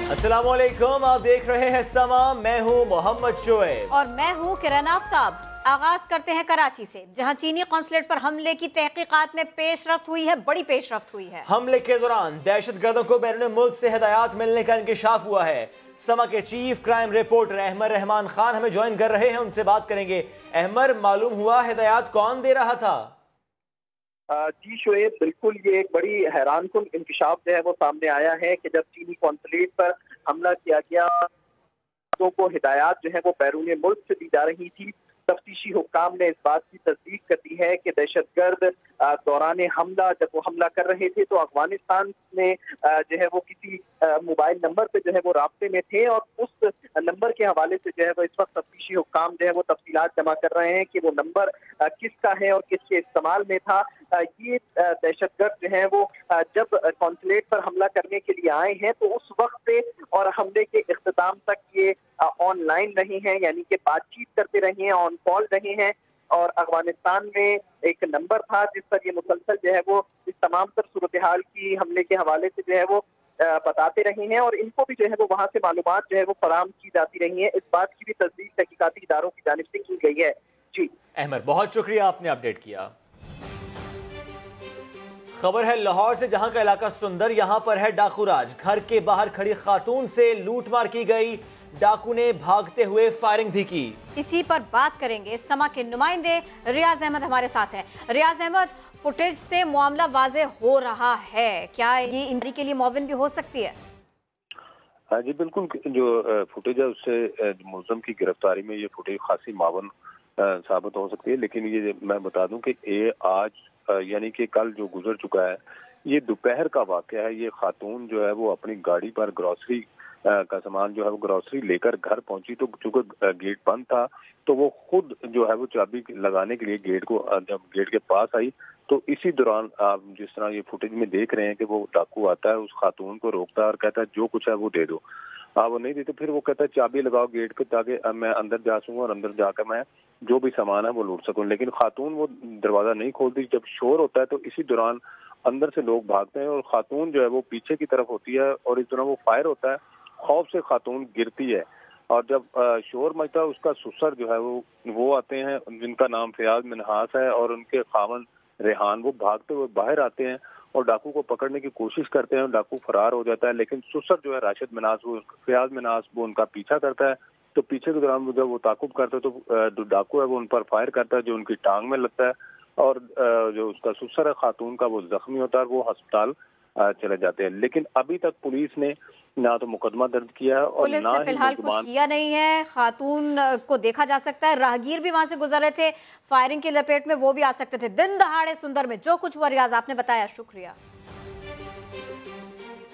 अस्सलाम वालेकुम, आप देख रहे हैं समा। मैं हूं मोहम्मद शोएब और मैं हूं किरण आफ्ताब। आगाज करते हैं कराची से, जहां चीनी कॉन्सुलेट पर हमले की तहकीकात में पेशरफ्त हुई है, बड़ी पेशरफ्त हुई है। हमले के दौरान दहशतगर्दों को बैरून मुल्क से हिदायत मिलने का इंकशाफ हुआ है। समा के chief crime reporter Ahmed Rehman Khan हमें ज्वाइन कर रहे हैं, उनसे बात करेंगे। अहमद, मालूम हुआ हिदायत कौन दे रहा था? जी शोएब, बिल्कुल ये एक बड़ी हैरान कुन इंकशाफ जो है वो सामने आया है कि जब चीनी कॉन्सुलेट पर हमला किया गया तो को हिदायत जो है वो बैरून मुल्क से दी जा रही थी। तफ्तीशी हुक्काम ने इस बात की तस्दीक कर दी है कि दहशतगर्द दौरान हमला, जब वो हमला कर रहे थे तो अफगानिस्तान में जो है वो किसी मोबाइल नंबर पे जो है वो राब्ते में थे और उस नंबर के हवाले से जो है वो इस वक्त तफ्तीशी हुक्काम जो है वो तफसीलात जमा कर रहे हैं कि वो नंबर किसका है और किसके इस्तेमाल में था। ये दहशतगर्द जो है वो जब कॉन्सुलेट पर हमला करने के लिए आए हैं तो उस वक्त से और हमले के इख्तिताम तक ये ऑनलाइन रहे हैं, यानी कि बातचीत करते रहे हैं, ऑन कॉल रहे हैं। और अफगानिस्तान में एक नंबर था जिस पर ये मुसलसल जो है वो इस तमाम तर सूरत हाल की हमले के हवाले से जो है वो बताते रहे हैं और इनको भी जो है वो वहाँ से मालूमात जो है वो फराहम की जाती रही है। इस बात की भी तस्दीक तहकीकाती इदारों की जानिब से की गई है। जी अहमद, बहुत शुक्रिया, आपने अपडेट किया। खबर है लाहौर से, जहां का इलाका सुंदर, यहां पर है डाकू राज। घर के बाहर खड़ी खातून से लूटमार की गई, डाकू ने भागते हुए फायरिंग भी की। इसी पर बात करेंगे। समा के नुमाइंदे रियाज अहमद हमारे साथ हैं। रियाज अहमद, फुटेज से मामला वाजे हो रहा है, क्या ये इंक्वायरी के लिए मुअव्विन भी हो सकती है? हाँ जी बिल्कुल, जो फुटेज है उससे मुलज़म की गिरफ्तारी में ये फुटेज खासी मावन साबित हो सकती है। लेकिन ये मैं बता दूं कि ये आज यानी कि कल जो गुजर चुका है, ये दोपहर का वाक़या है। ये खातून जो है वो अपनी गाड़ी पर ग्रॉसरी का सामान जो है वो ग्रॉसरी लेकर घर पहुंची, तो चूंकि गेट बंद था तो वो खुद जो है वो चाबी लगाने के लिए गेट को जब गेट के पास आई तो इसी दौरान आप जिस तरह ये फुटेज में देख रहे हैं कि वो डाकू आता है, उस खातून को रोकता है और कहता है जो कुछ है वो दे दो। आप वो नहीं देते, फिर वो कहता है चाबी लगाओ गेट पे ताकि मैं अंदर जा सकूँ और अंदर जाकर मैं जो भी सामान है वो लूट सकूँ। लेकिन खातून वो दरवाजा नहीं खोलती। जब शोर होता है तो इसी दौरान अंदर से लोग भागते हैं और खातून जो है वो पीछे की तरफ होती है और इस दौरान वो फायर होता है। खौफ से खातून गिरती है और जब शोर मचता है उसका सुसर जो है वो आते हैं जिनका नाम फयाज मिनहास है और उनके खामन रेहान, वो भागते हुए बाहर आते हैं और डाकू को पकड़ने की कोशिश करते हैं। डाकू फरार हो जाता है, लेकिन सुसर जो है राशिद मिनास, वो फयाज मिनास, वो उनका पीछा करता है। तो पीछे के दौरान जब वो ताकुब करता है तो जो डाकू है वो उन पर फायर करता है जो उनकी टांग में लगता है और जो उसका सुसर है खातून का वो जख्मी होता है और वो अस्पताल चले जाते हैं। लेकिन अभी तक पुलिस ने ना तो मुकदमा दर्ज किया है और ना ही फिलहाल कुछ किया नहीं है। खातून को देखा जा सकता है, राहगीर भी वहां से गुजर रहे थे, फायरिंग की लपेट में वो भी आ सकते थे। दिन दहाड़े सुंदर में जो कुछ हुआ, रियाज आपने बताया, शुक्रिया।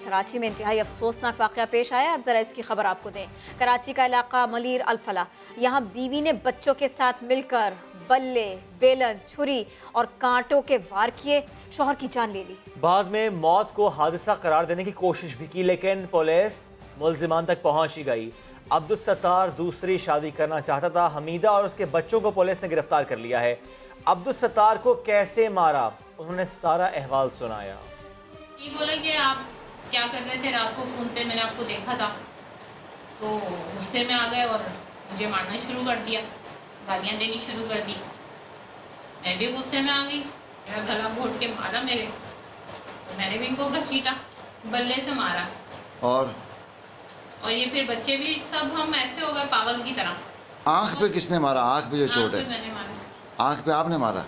कराची में इंतहाई अफसोसनाक वाकया पेश आया, अब जरा इसकी खबर आपको दें। कराची का इलाका मलीर अल-फला, यहाँ बीवी ने बच्चों के साथ मिलकर बल्ले, बेलन, छुरी और कांटों के वार किए, शौहर की जान ले ली। बाद में मौत को हादसा करार देने की कोशिश भी की, लेकिन पुलिस मुल्जिमान तक पहुंच ही गई। अब्दुल सत्तार दूसरी शादी करना चाहता था। हमीदा और उसके बच्चों को पुलिस ने गिरफ्तार कर लिया है। अब्दुल सत्तार को कैसे मारा, उन्होंने सारा अहवाल सुनाया। ये बोला कि आप क्या कर रहे थे रात को, फोन पे मैंने आपको देखा था, तो गुस्से में आ गए और मुझे मारना शुरू कर दिया, गालियां देनी शुरू कर दी। मैं भी गुस्से में आ गई, मेरा गला घोट के मारा मेरे, तो मैंने भी इनको घसीटा, बल्ले से मारा और ये फिर बच्चे भी सब हम ऐसे हो गए पागल की तरह। आंख पे किसने मारा? आंख पे जो चोट है, मैंने मारा। आंख पे आपने मारा?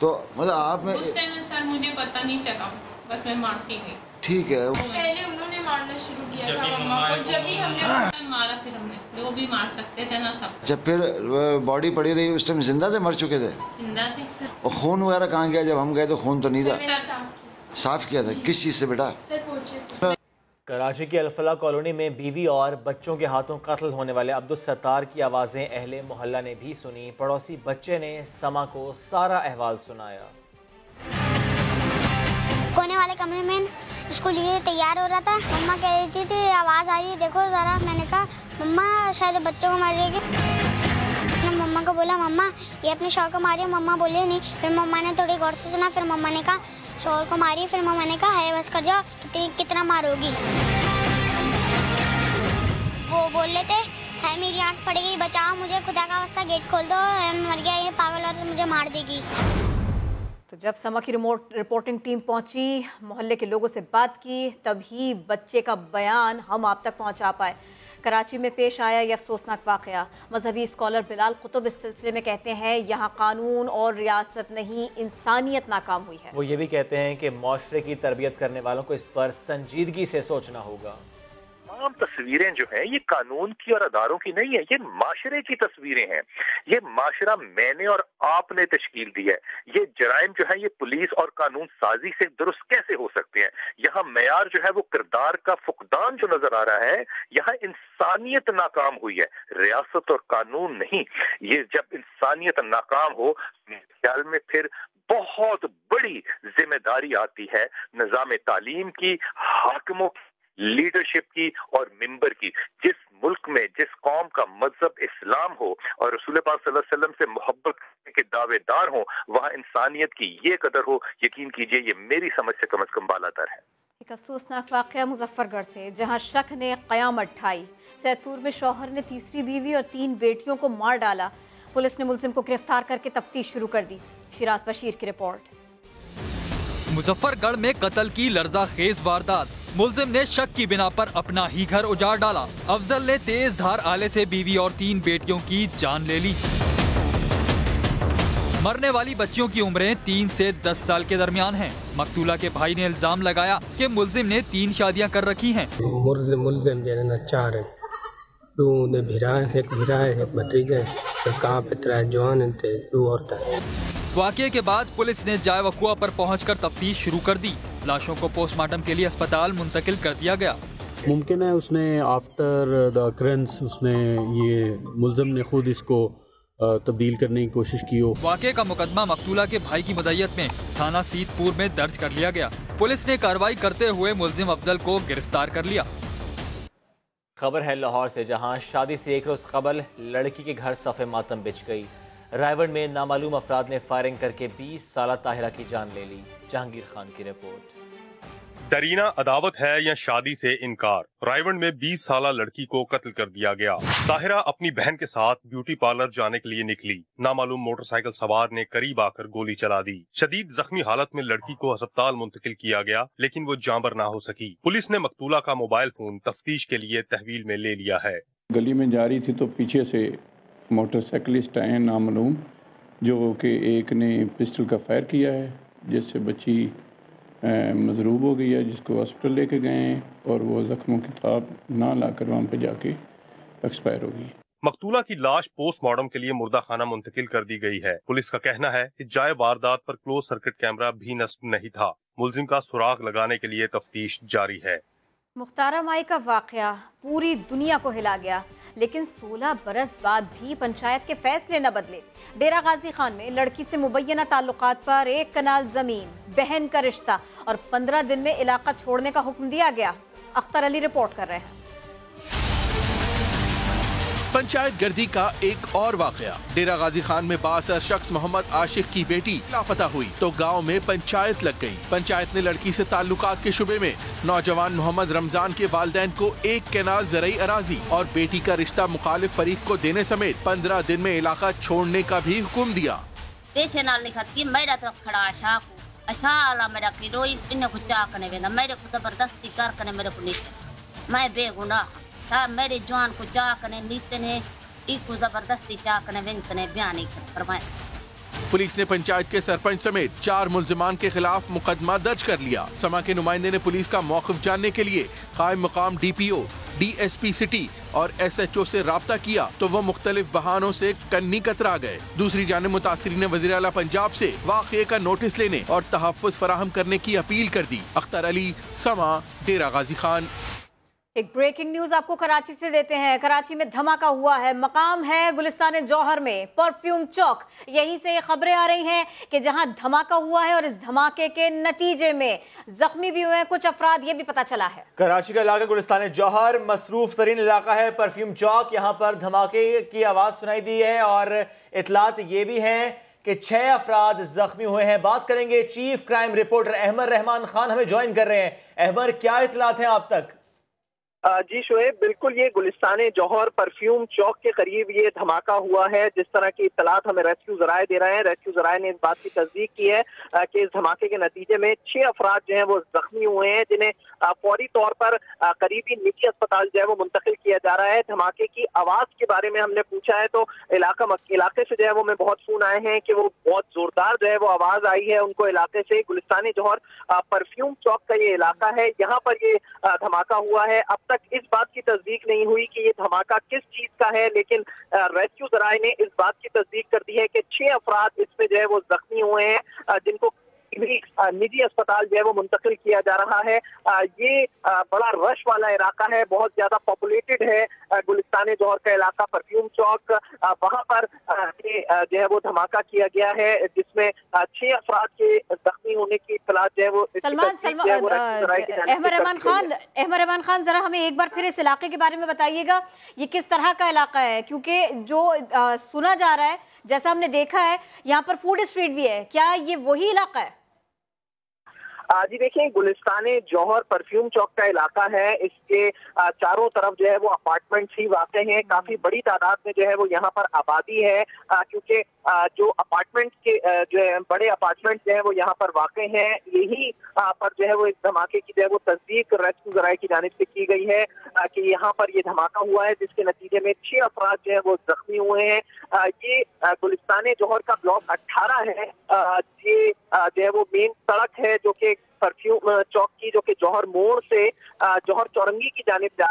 तो मतलब आप में गुस्से में सर मुझे पता नहीं चला, बस मैं मारती गई। ठीक है, पहले उन्होंने मारना शुरू किया था मम्मा को, जब भी हमने मारा फिर हमने जो भी मार सकते थे ना सब। जब फिर बॉडी पड़ी रही उस टाइम जिंदा थे, मर चुके थे? जिंदा थे। और खून वगैरह कहाँ गया? जब हम गए तो खून तो नहीं था। साफ किया था किस चीज से बेटा? कराची की अल-फला कॉलोनी में बीवी और बच्चों के हाथों कत्ल होने वाले अब्दुल सत्तार की आवाज़ें अहले मोहल्ला ने भी सुनी। पड़ोसी बच्चे ने समा को सारा अहवाल सुनाया। कोने वाले कमरे में स्कूल के लिए तैयार हो रहा था, मम्मा कह रही थी आवाज़ आ रही है देखो ज़रा। मैंने कहा मम्मा शायद बच्चों को मार रही है। मम्मा को बोला मम्मा ये अपने शौहर को मारी है, मम्मा बोली नहीं। फिर मम्मा ने थोड़ी गौर से सुना, फिर मम्मा ने कहा शौहर को मारी। फिर मम्मा ने कहा है बस कर जाओ, कितना मारोगी। बोल लेते है मेरी आंख फट गई, बचाओ मुझे, खुदा का वास्ता गेट खोल दो, मर गया ये पागल औरत मुझे मार देगी। तो जब समा की रिपोर्टिंग टीम पहुंची, मोहल्ले के लोगों से बात की, तभी बच्चे का बयान हम आप तक पहुंचा पाए। कराची में पेश आया ये अफसोसनाक वाक़या। मजहबी स्कॉलर बिलाल कुतुब इस सिलसिले में कहते हैं यहाँ कानून और रियासत नहीं, इंसानियत नाकाम हुई है। वो ये भी कहते हैं कि माशरे की तरबियत करने वालों को इस पर संजीदगी से सोचना होगा। तमाम तस्वीरें जो हैं ये कानून की और अदारों की नहीं है, ये माशरे की तस्वीरें हैं। ये माशरा मैंने और आपने तश्कील दी है। ये जराइम जो है ये पुलिस और कानून साजी से दुरुस्त कैसे हो सकते हैं? यहाँ मेयार जो है वो किरदार का फुकदान जो नजर आ रहा है, यहाँ इंसानियत नाकाम हुई है, रियासत और कानून नहीं। ये जब इंसानियत नाकाम हो, ख्याल में फिर बहुत बड़ी जिम्मेदारी आती है निजाम तालीम की, हाकिमों की, लीडरशिप की और मिंबर की। जिस मुल्क में जिस कौम का मजहब इस्लाम हो और रसूल पाक सल्लल्लाहु अलैहि वसल्लम से मोहब्बत करने के दावेदार हो, वहाँ इंसानियत की ये कदर हो, यकीन कीजिए ये मेरी समझ से कम बालातर है। एक अफसोसनाक वाक़या मुजफ्फरगढ़ से, जहां शक ने क़यामत ढाई। सैदपुर में शौहर ने तीसरी बीवी और 3 बेटियों को मार डाला। पुलिस ने मुलजिम को गिरफ्तार करके तफ्तीश शुरू कर दी। शिराज बशीर की रिपोर्ट। मुजफ्फरगढ़ में कत्ल की लर्ज़ाखेज वारदात। मुलजिम ने शक की बिना पर अपना ही घर उजाड़ डाला। अफजल ने तेज धार आले से बीवी और 3 बेटियों की जान ले ली। मरने वाली बच्चियों की उम्रें 3 से 10 साल के दरमियान हैं। मकतूला के भाई ने इल्जाम लगाया कि मुलजिम ने 3 शादियां कर रखी हैं। मुलजिम चार हैं, 2 एक भतीजा, एक जवान थे, 2 औरतें। वाक़ये के बाद पुलिस ने जाए वकुआ पर पहुंचकर तफ्तीश शुरू कर दी। लाशों को पोस्टमार्टम के लिए अस्पताल मुंतकिल कर दिया गया। मुमकिन है उसने आफ्टर द अकरेंस उसने ये मुलजिम ने खुद इसको तब्दील करने की कोशिश की हो। वाक़ये का मुकदमा मकतूला के भाई की मदय्यत में थाना सीतपुर में दर्ज कर लिया गया। पुलिस ने कार्रवाई करते हुए मुलजिम अफजल को गिरफ्तार कर लिया। खबर है लाहौर से, जहां शादी से एक रोज कबल लड़की के घर सफ़े मातम बिछ गई। रायवन में नामालूम अफराद ने फायरिंग करके 20 साला ताहिरा की जान ले ली। जहांगीर खान की रिपोर्ट। दरीना अदावत है या शादी से इनकार, रायवन में 20 साला लड़की को कत्ल कर दिया गया। ताहिरा अपनी बहन के साथ ब्यूटी पार्लर जाने के लिए निकली। नामालूम मोटरसाइकिल सवार ने करीब आकर गोली चला दी। शदीद जख्मी हालत में लड़की को अस्पताल मुंतकिल किया गया, लेकिन वो जांबर ना हो सकी। पुलिस ने मकतूला का मोबाइल फोन तफ्तीश के लिए तहवील में ले लिया है। गली में जा रही थी तो पीछे से मोटरसाइकिलिस्ट आए नामालूम, जो कि एक ने पिस्टल का फायर किया है, जिससे बच्ची मजरूब हो गई है, जिसको हॉस्पिटल लेके गए और वो जख्मों की ताब ना लाकर वहाँ पे जाके एक्सपायर हो गई। मकतूला की लाश पोस्टमार्टम के लिए मुर्दा खाना मुंतकिल कर दी गई है। पुलिस का कहना है कि जाए वारदात पर क्लोज सर्किट कैमरा भी नस्ब नहीं था। मुलजिम का सुराग लगाने के लिए तफ्तीश जारी है। मुख्तारा माई का वाकया पूरी दुनिया को हिला गया, लेकिन 16 बरस बाद भी पंचायत के फैसले न बदले। डेरा गाजी खान में लड़की से मुबैना ताल्लुकात पर 1 कनाल जमीन, बहन का रिश्ता और 15 दिन में इलाका छोड़ने का हुक्म दिया गया। अख्तर अली रिपोर्ट कर रहे हैं। पंचायत गर्दी का एक और वाकया। डेरा गाजी खान में बासर शख्स मोहम्मद आशिक की बेटी लापता हुई तो गांव में पंचायत लग गई। पंचायत ने लड़की से ताल्लुकात के शुबे में नौजवान मोहम्मद रमजान के वालिदैन को 1 कैनाल ज़रई अराजी और बेटी का रिश्ता मुखालिफ फरीक को देने समेत 15 दिन में इलाका छोड़ने का भी हुक्म दिया। मेरा रोई मेरे को जबरदस्ती कर मेरे को मैं बेगुनाह था। मेरे जवान को चाकने नीतने इको जबरदस्ती चाकने वेंकने बयान करवाए। पुलिस ने पंचायत के सरपंच समेत 4 मुल्जिमान के खिलाफ मुकदमा दर्ज कर लिया। समा के नुमाइंदे ने पुलिस का मौक़िफ़ जानने के लिए कायम मकाम DPO, DSP सिटी और SHO से राब्ता किया तो वो मुख्तलिफ बहानों से कन्नी कतरा गए। दूसरी जानिब मुतासिरीन वज़ीर आला पंजाब से वाक़ये का नोटिस लेने और तहफ़्फ़ुज़ फराहम करने की अपील कर दी। अख्तर अली, समा, डेरा गाजी खान। एक ब्रेकिंग न्यूज आपको कराची से देते हैं। कराची में धमाका हुआ है, मकाम है गुलिस्तान जौहर में परफ्यूम चौक। यहीं से खबरें आ रही हैं कि जहां धमाका हुआ है और इस धमाके के नतीजे में जख्मी भी हुए हैं कुछ अफराद, ये भी पता चला है। कराची का इलाका गुलिस्तान जौहर मसरूफ तरीन इलाका है परफ्यूम चौक। यहाँ पर धमाके की आवाज सुनाई दी है और इतलात ये भी है कि 6 अफराद जख्मी हुए हैं। बात करेंगे chief crime reporter Ahmed Rehman Khan हमें ज्वाइन कर रहे हैं। अहमद, क्या इतलात हैं आप तक? जी शोएब, बिल्कुल ये गुलिस्तान जौहर परफ्यूम चौक के करीब ये धमाका हुआ है। जिस तरह की इत्तलात हमें रेस्क्यू ज़राए दे रहे हैं, रेस्क्यू ज़राए ने इस बात की तस्दीक की है कि इस धमाके के नतीजे में 6 अफराद जो हैं वो जख्मी हुए हैं, जिन्हें फौरी तौर पर करीबी निजी अस्पताल जो है वो मुंतकिल किया जा रहा है। धमाके की आवाज़ के बारे में हमने पूछा है तो इलाके से जो है वो हमें बहुत फोन आए हैं कि वो बहुत जोरदार जो है वो आवाज़ आई है उनको इलाके से। गुलिस्तान जौहर परफ्यूम चौक का ये इलाका है, यहाँ पर ये धमाका हुआ है। अब तक इस बात की तस्दीक नहीं हुई कि ये धमाका किस चीज का है, लेकिन रेस्क्यू ज़राए ने इस बात की तस्दीक कर दी है कि 6 अफराद इसमें जो है वो जख्मी हुए हैं, जिनको भी निजी अस्पताल जो है वो मुंतकिल किया जा रहा है। ये बड़ा रश वाला इलाका है, बहुत ज्यादा पॉपुलेटेड है गुलिस्तान जौहर का इलाका परफ्यूम चौक। वहां पर जो है वो धमाका किया गया है, जिसमें 6 अफराद के जख्मी होने की इत्तला जो है वो अहमद रहमान खान, जरा हमें एक बार फिर इस इलाके के बारे में बताइएगा, ये किस तरह का इलाका है? क्योंकि जो सुना जा रहा है, जैसा हमने देखा है, यहाँ पर फूड स्ट्रीट भी है, क्या ये वही इलाका है? जी देखिए, गुलिस्तान जौहर परफ्यूम चौक का इलाका है। इसके चारों तरफ जो है वो अपार्टमेंट्स ही वाक़ हैं। काफी बड़ी तादाद में जो है वो यहाँ पर आबादी है, क्योंकि जो अपार्टमेंट्स के जो है बड़े अपार्टमेंट जो है वो यहाँ पर वाक़ हैं। यही पर जो है वो इस धमाके की जो है वो तस्दीक रेस्क्यू ज़राए की जानिब से की गई है कि यहाँ पर ये धमाका हुआ है, जिसके नतीजे में 6 अफराद जो है वो जख्मी हुए हैं। ये गुलिस्तान जौहर का ब्लॉक 18 है। ये जो है वो मेन सड़क है जो कि परफ्यूम चौक की, जो कि जौहर मोड़ से जौहर चौरंगी की जानिब जा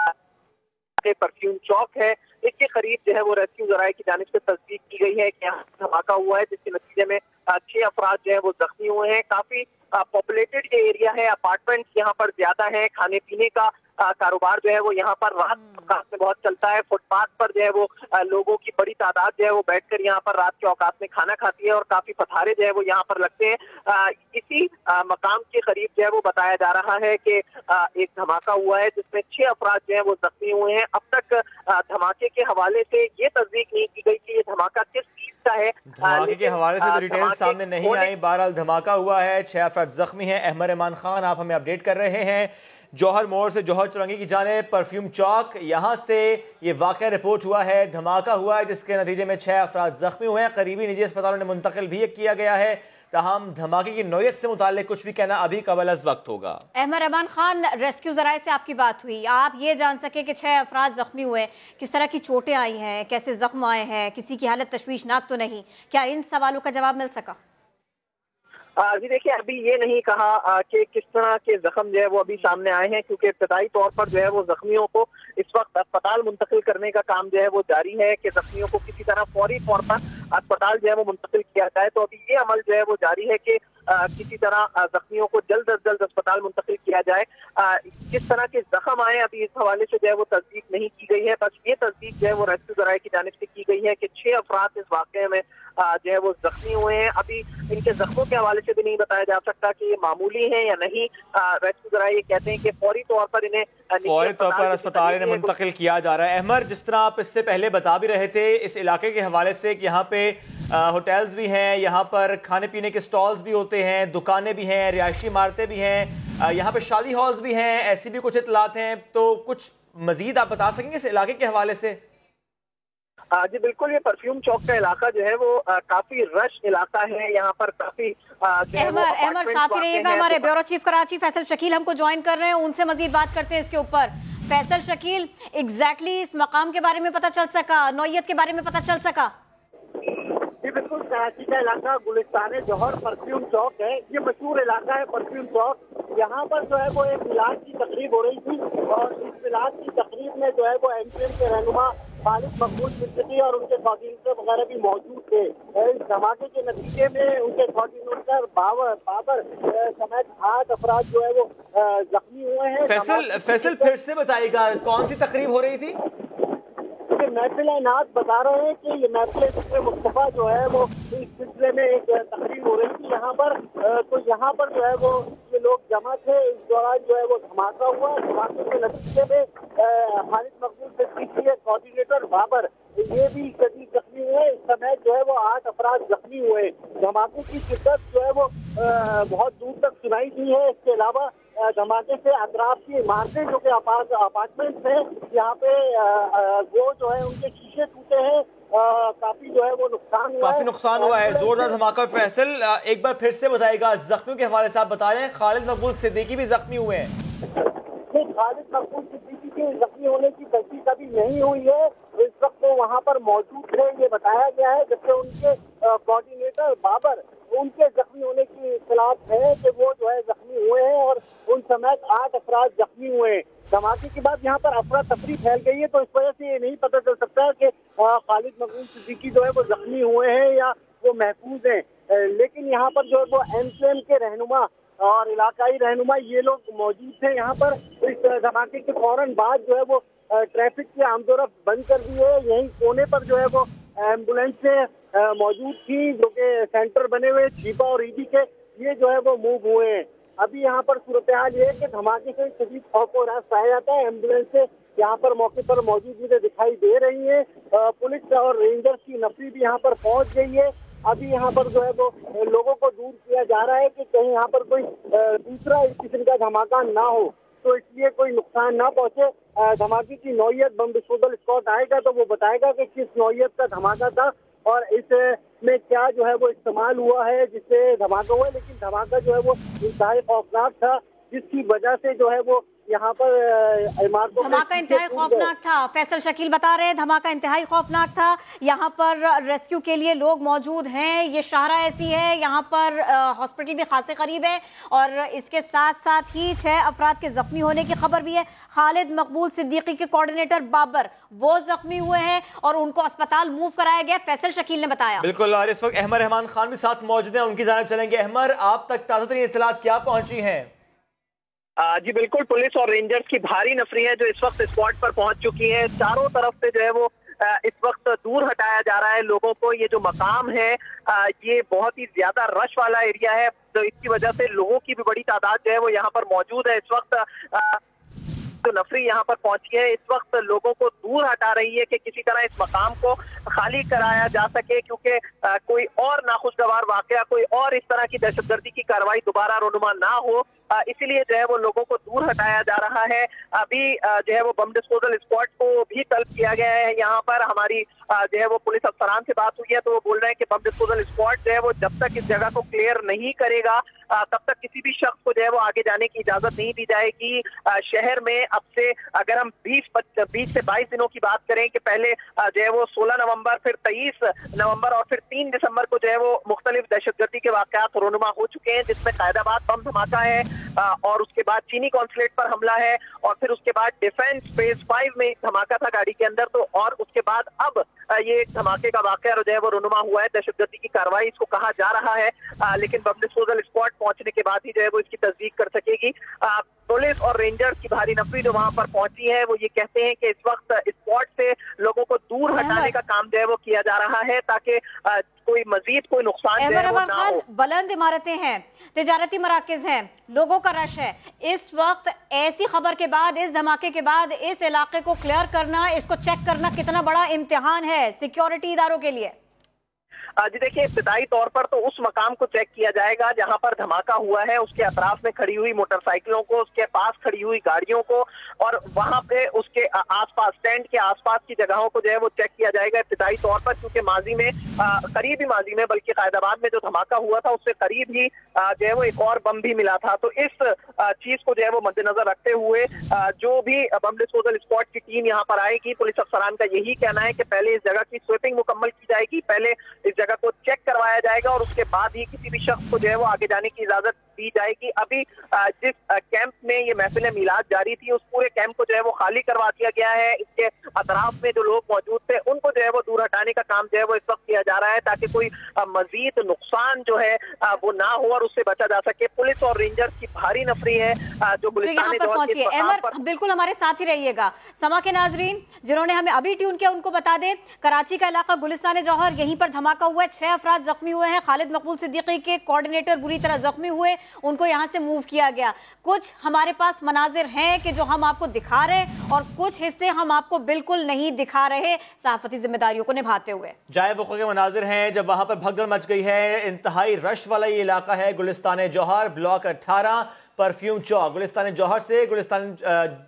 परफ्यूम चौक है। इसके करीब जो है वो रेस्क्यू ज़राए की जानिब से तस्दीक की गई है कि यहाँ धमाका हुआ है, जिसके नतीजे में 6 अफराद जो है वो जख्मी हुए हैं। काफी पॉपुलेटेड ये एरिया है, अपार्टमेंट्स यहाँ पर ज्यादा है। खाने पीने का कारोबार जो है वो यहाँ पर रात औकात में बहुत चलता है। फुटपाथ पर जो है वो लोगों की बड़ी तादाद जो है वो बैठकर यहाँ पर रात के औकात में खाना खाती है और काफी पथारे जो है वो यहाँ पर लगते हैं। इसी मकाम के करीब जो है वो बताया जा रहा है कि एक धमाका हुआ है, जिसमें 6 अफराद जो है वो जख्मी हुए हैं। अब तक धमाके के हवाले से ये तस्दीक नहीं की गई कि ये धमाका किस चीज का है। धमाके के हवाले से तो डिटेल सामने नहीं आई। बहरहाल धमाका हुआ है, 6 अफराद जख्मी हैं। अहमद रहमान खान, आप हमें अपडेट कर रहे हैं जौहर मोड़ से जौहर चौरंगी की जानिब परफ्यूम चौक। यहाँ से ये वाक़या रिपोर्ट हुआ है, धमाका हुआ है, जिसके नतीजे में 6 अफराद जख्मी हुए हैं। करीबी निजी अस्पतालों ने मुंतकिल भी किया गया है। तमाम धमाके की नौयत से मुताल्लिक कुछ भी कहना अभी कबल अज़ वक्त होगा। अहमद रहमान खान, रेस्क्यू ज़राए से आपकी बात हुई, आप ये जान सके कि 6 अफराद जख्मी हुए, किस तरह की चोटें आई हैं, कैसे जख्म आए हैं, किसी की हालत तशवीशनाक तो नहीं? क्या इन सवालों का जवाब मिल सका? जी देखिए, अभी ये नहीं कहा कि किस तरह के जख्म जो है वो अभी सामने आए हैं, क्योंकि इब्तदाई तौर पर जो है वो जख्मियों को इस वक्त अस्पताल मुंतकिल करने का काम जो है वो जारी है कि जख्मियों को किसी तरह फौरी तौर पर अस्पताल जो है वो मुंतकिल किया जाए। तो अभी ये अमल जो है वो जारी है कि किसी तरह जख्मियों को जल्द अज जल्द अस्पताल मुंतकिल किया जाए। किस तरह के जख्म आए अभी इस हवाले से जो है वो तस्दीक नहीं की गई है। बस ये तस्दीक जो है वो रेस्क्यू ज़राए की जानिब से की गई है कि 6 अफराद इस वाक़े में जो है वो जख्मी हुए हैं। अभी इनके जख्मों के हवाले से भी नहीं बताया जा सकता कि ये मामूली हैं या नहीं। रेस्क्यू ज़राए ये कहते हैं कि फौरी तौर पर इन्हें फौरी तौर पर अस्पताल इन्हें मुंतकिल किया जा रहा है। अहमद, जिस तरह आप इससे पहले बता भी रहे थे इस इलाके के हवाले से कि यहाँ पे होटल्स भी हैं, यहाँ पर खाने पीने के स्टॉल्स भी होते हैं, दुकानें भी हैं, रिहायशी इमारतें भी हैं, यहाँ पे शादी हॉल्स भी हैं, ऐसी भी कुछ इतलात हैं। तो कुछ मजीद आप बता सकेंगे इस इलाके के हवाले से? जी बिल्कुल, ये परफ्यूम चौक का इलाका जो है वो काफी रश इलाका है। यहाँ पर काफी अहमद साथ ही रहिएगा, हमारे ब्यूरो चीफ कराची फैसल शकील हमको ज्वाइन कर रहे हैं, उनसे मजीद बात करते हैं इसके ऊपर। फैसल शकील, एग्जैक्टली इस मकाम के बारे में पता चल सका, नौयत के बारे में पता चल सका? जी बिल्कुल, कराची का इलाका गुलिस्तान जौहर परफ्यूम चौक है। ये मशहूर इलाका है परफ्यूम चौक। यहाँ पर जो है वो एक मिलाद की तकरीब हो रही थी और इस मिलाद की तकरीब में जो है वो एमपीएम के रहनुमा खालिद मकबूल सिद्दीकी और उनके कोऑर्डिनेटर वगैरह भी मौजूद थे। इस धमाके के नतीजे में उनके कोऑर्डिनेटर बाबर समेत 8 अफराद जो है वो जख्मी हुए हैं। फैसल फिर से बताइएगा, कौन सी तकरीब हो रही थी? महफिल नात बता रहे हैं कि ये महफिल ज़िक्र मुस्तफ़ा जो है वो इस सिलसिले में एक तकरीब हो रही थी यहाँ पर। तो यहाँ पर जो है वो ये लोग जमा थे। इस दौरान जो है वो धमाका हुआ। धमाके के नतीजे में खालिद मकबूल सिद्दीकी के कोऑर्डिनेटर बाबर ये भी शदीद जख्मी हुए। इस समय जो है वो 8 अफराद जख्मी हुए। धमाके की शिद्दत जो है वो बहुत दूर तक सुनाई दी है। इसके अलावा धमाके से अतराफ की इमारतें जो कि अपार्टमेंट्स हैं यहाँ पे वो जो है उनके शीशे टूटे हैं, काफी जो है वो काफी नुकसान हुआ है। जोरदार धमाका। फैसल एक बार फिर से बताएगा, जख्मियों के हवाले से आप बता रहे हैं खालिद मकबूल सिद्दीकी भी जख्मी हुए हैं। खालिद मकबूल सिद्दीकी के जख्मी होने की तस्दीक अभी नहीं हुई है, इस वक्त वो वहाँ पर मौजूद थे ये बताया गया है, जबकि उनके कोऑर्डिनेटर बाबर उनके जख्मी होने की इत्तलात है कि वो जो है जख्मी हुए हैं और उन समेत 8 अफराद जख्मी हुए हैं। धमाके के बाद यहाँ पर अफरा तफरी फैल गई है, तो इस वजह से ये नहीं पता चल सकता कि खालिद मकबूल सिद्दीकी जो है वो जख्मी हुए हैं या वो महफूज हैं। लेकिन यहाँ पर जो है वो एमसीएम के रहनुमा और इलाकाई रहनुमा ये लोग मौजूद थे यहाँ पर। इस धमाके के फौरन बाद जो है वो ट्रैफिक की आमदोरफ्त बंद कर दी है। यहीं कोने पर जो है वो एम्बुलेंस से मौजूद थी जो कि सेंटर बने हुए छिपा और ईदी के, ये जो है वो मूव हुए हैं। अभी यहाँ पर सूरत हाल ये है कि धमाके से शदीद खौफ और रास पाया जाता है। एम्बुलेंस से यहाँ पर मौके पर मौजूद मुझे दिखाई दे रही है। पुलिस और रेंजर्स की नफरी भी यहाँ पर पहुँच गई है। अभी यहाँ पर जो है वो लोगों को दूर किया जा रहा है कि कहीं यहाँ पर कोई दूसरा इस किस्म का धमाका ना हो, तो इसलिए कोई नुकसान ना पहुंचे। धमाके की नौयत बम डिस्पोजल स्क्वाड आएगा तो वो बताएगा कि किस नौयत का धमाका था और इसमें क्या जो है वो इस्तेमाल हुआ है जिससे धमाका हुआ है। लेकिन धमाका जो है वो इंतहाई खौफनाक था, जिसकी वजह से जो है वो यहाँ पर इमारतों धमाका इंतहाई खौफनाक था। फैसल शकील बता रहे हैं धमाका इंतहाई खौफनाक था। यहाँ पर रेस्क्यू के लिए लोग मौजूद हैं। ये शाहरा ऐसी है, यहाँ पर हॉस्पिटल भी खासे करीब है और इसके साथ साथ ही 6 अफराद के जख्मी होने की खबर भी है। खालिद मकबूल सिद्दीकी के कोऑर्डिनेटर बाबर वो जख्मी हुए हैं और उनको अस्पताल मूव कराया गया, फैसल शकील ने बताया। बिल्कुल, और इस वक्त अहमर रहमान खान भी साथ मौजूद हैं, उनकी जानिब चलेंगे। अहमर, आप तक ताज़ा तरीन इत्तलात क्या पहुंची हैं? जी बिल्कुल, पुलिस और रेंजर्स की भारी नफरी है जो इस वक्त स्पॉट पर पहुंच चुकी है। चारों तरफ से जो है वो इस वक्त दूर हटाया जा रहा है लोगों को। ये जो मकाम है ये बहुत ही ज्यादा रश वाला एरिया है, तो इसकी वजह से लोगों की भी बड़ी तादाद जो है वो यहाँ पर मौजूद है। इस वक्त जो नफरी यहाँ पर पहुंची है इस वक्त लोगों को दूर हटा रही है कि किसी तरह इस मकाम को खाली कराया जा सके, क्योंकि कोई और नाखुशगवार वाकया, कोई और इस तरह की दहशतगर्दी की कार्रवाई दोबारा रोनुमा ना हो, इसीलिए जो है वो लोगों को दूर हटाया जा रहा है। अभी जो है वो बम डिस्पोजल स्क्वाड को भी तलब किया गया है। यहाँ पर हमारी जो है वो पुलिस अफसरान से बात हुई है तो वो बोल रहे हैं कि बम डिस्पोजल स्क्वाड जो है वो जब तक इस जगह को क्लियर नहीं करेगा तब तक किसी भी शख्स को जो है वो आगे जाने की इजाजत नहीं दी जाएगी। शहर में अब से अगर हम 20 से 22 दिनों की बात करें कि पहले जो है वो 16 नवंबर, फिर 23 नवंबर और फिर 3 दिसंबर को जो है वो मुख्तलिफ दहशतगर्दी के वाकयात रोनुमा हो चुके हैं, जिसमें कायदाबाद बम धमाका है और उसके बाद चीनी कॉन्सुलेट पर हमला है और फिर उसके बाद डिफेंस फेज 5 में धमाका था गाड़ी के अंदर, तो और उसके बाद अब ये धमाके का वाकया जो है वो रोनुमा हुआ है। दहशतगर्दी की कार्रवाई इसको कहा जा रहा है, लेकिन बम डिस्पोजल स्क्वाड पहुंचने के बाद ही जो है वो इसकी तस्दीक कर सकेगी। पुलिस और रेंजर्स की भारी नफरी जो वहां पर पहुंची है वो ये कहते हैं कि इस वक्त स्पॉट से लोगों को दूर हटाने का काम जो है वो किया जा रहा है ताकि कोई मजीद कोई नुकसान जो है वो ना हो। बुलंद इमारतें हैं, तिजारती मराकज हैं, लोगों का रश है। इस वक्त ऐसी खबर के बाद, इस धमाके के बाद इस इलाके को क्लियर करना, इसको चेक करना कितना बड़ा इम्तिहान है सिक्योरिटी इदारों के लिए। जी देखिए, इब्तिदाई तौर पर तो उस मकाम को चेक किया जाएगा जहां पर धमाका हुआ है, उसके अतराफ में खड़ी हुई मोटरसाइकिलों को, उसके पास खड़ी हुई गाड़ियों को और वहां पे उसके आसपास, स्टैंड के आसपास की जगहों को जो है वो चेक किया जाएगा इब्तिदाई तौर पर, क्योंकि माजी में करीबी माजी में बल्कि कायदाबाद में जो धमाका हुआ था उससे करीब ही जो है वो एक और बम भी मिला था। तो इस चीज को जो है वो मद्देनजर रखते हुए जो भी बम डिस्पोजल स्क्वाड की टीम यहाँ पर आएगी, पुलिस अफसरान का यही कहना है कि पहले इस जगह की स्वीपिंग मुकम्मल की जाएगी, पहले इस जगह को चेक करवाया जाएगा और उसके बाद ही किसी भी शख्स को जो है वो आगे जाने की इजाजत दी जाएगी। अभी जिस कैंप में ये महफिल मिलाद जारी थी उस पूरे कैंप को जो है वो खाली करवा दिया गया है। इसके अतराफ में जो लोग मौजूद थे उनको जो है वो दूर हटाने का काम जो है वो इस वक्त किया जा रहा है ताकि कोई मजीद नुकसान जो है वो ना हो और उससे बचा जा सके। पुलिस और रेंजर्स की भारी नफरी है जो गुलिस्तान पहुंची है। बिल्कुल हमारे साथ ही रहिएगा। समा के नाजरीन जिन्होंने हमें अभी ट्यून किया उनको बता दें, कराची का इलाका गुलिस्तान जौहर, यहीं पर धमाका हुआ है, 6 अफराद जख्मी हुए हैं। खालिद मकबूल सिद्दीकी के कोऑर्डिनेटर बुरी तरह जख्मी हुए, उनको यहाँ से मूव किया गया। कुछ हमारे पास मनाजिर हैं कि जो हम आपको दिखा रहे हैं और कुछ हिस्से हम आपको बिल्कुल नहीं दिखा रहे, सहाफती जिम्मेदारियों को निभाते हुए। जाए वक़्त के मनाजिर हैं जब वहां पर भगदड़ मच गई है। इंतहाई रश वाला ये इलाका है गुलिस्तान जौहर, ब्लॉक 18। परफ्यूम चौक। गुलिस्तान जौहर से गुलिस्तान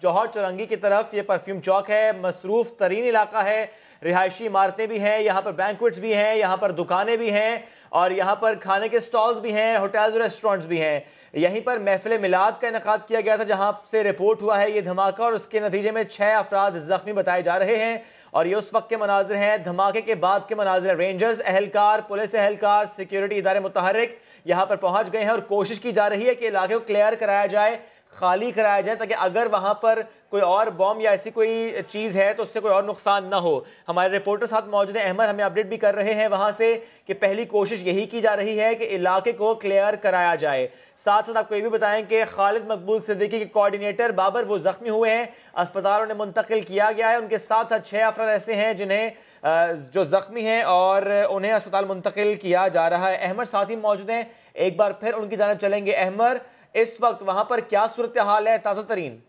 जौहर चौरंगी की तरफ ये परफ्यूम चौक है। मसरूफ तरीन इलाका है, रिहायशी इमारतें भी हैं, यहाँ पर बैंक्वेट्स भी हैं, यहाँ पर दुकानें भी हैं और यहाँ पर खाने के स्टॉल्स भी हैं, होटल्स और रेस्टोरेंट्स भी हैं। यहीं पर महफिल मिलाद का इनेकाद किया गया था जहाँ से रिपोर्ट हुआ है ये धमाका, और उसके नतीजे में 6 अफराद जख्मी बताए जा रहे हैं। और ये उस वक्त के मनाजिर हैं, धमाके के बाद के मनाजिर। रेंजर्स एहलकार, पुलिस एहलकार, सिक्योरिटी इदारे मुतहर्रिक यहाँ पर पहुँच गए हैं और कोशिश की जा रही है कि इलाके को क्लियर कराया जाए, खाली कराया जाए, ताकि अगर वहाँ पर कोई और बॉम्ब या ऐसी कोई चीज़ है तो उससे कोई और नुकसान ना हो। हमारे रिपोर्टर साथ मौजूद हैं, अहमद, हमें अपडेट भी कर रहे हैं वहाँ से कि पहली कोशिश यही की जा रही है कि इलाके को क्लियर कराया जाए। साथ साथ आपको ये भी बताएं कि खालिद मकबूल सिद्दीकी के कोऑर्डिनेटर बाबर वो जख्मी हुए हैं, अस्पताल उन्हें मुंतकिल किया गया है। उनके साथ साथ 6 अफराद ऐसे हैं जिन्हें जो जख्मी हैं और उन्हें अस्पताल मुंतकिल किया जा रहा है। अहमद साथ ही मौजूद हैं, एक बार फिर उनकी जानिब चलेंगे। अहमद, इस वक्त वहां पर क्या सूरत हाल है ताज़ा तरीन?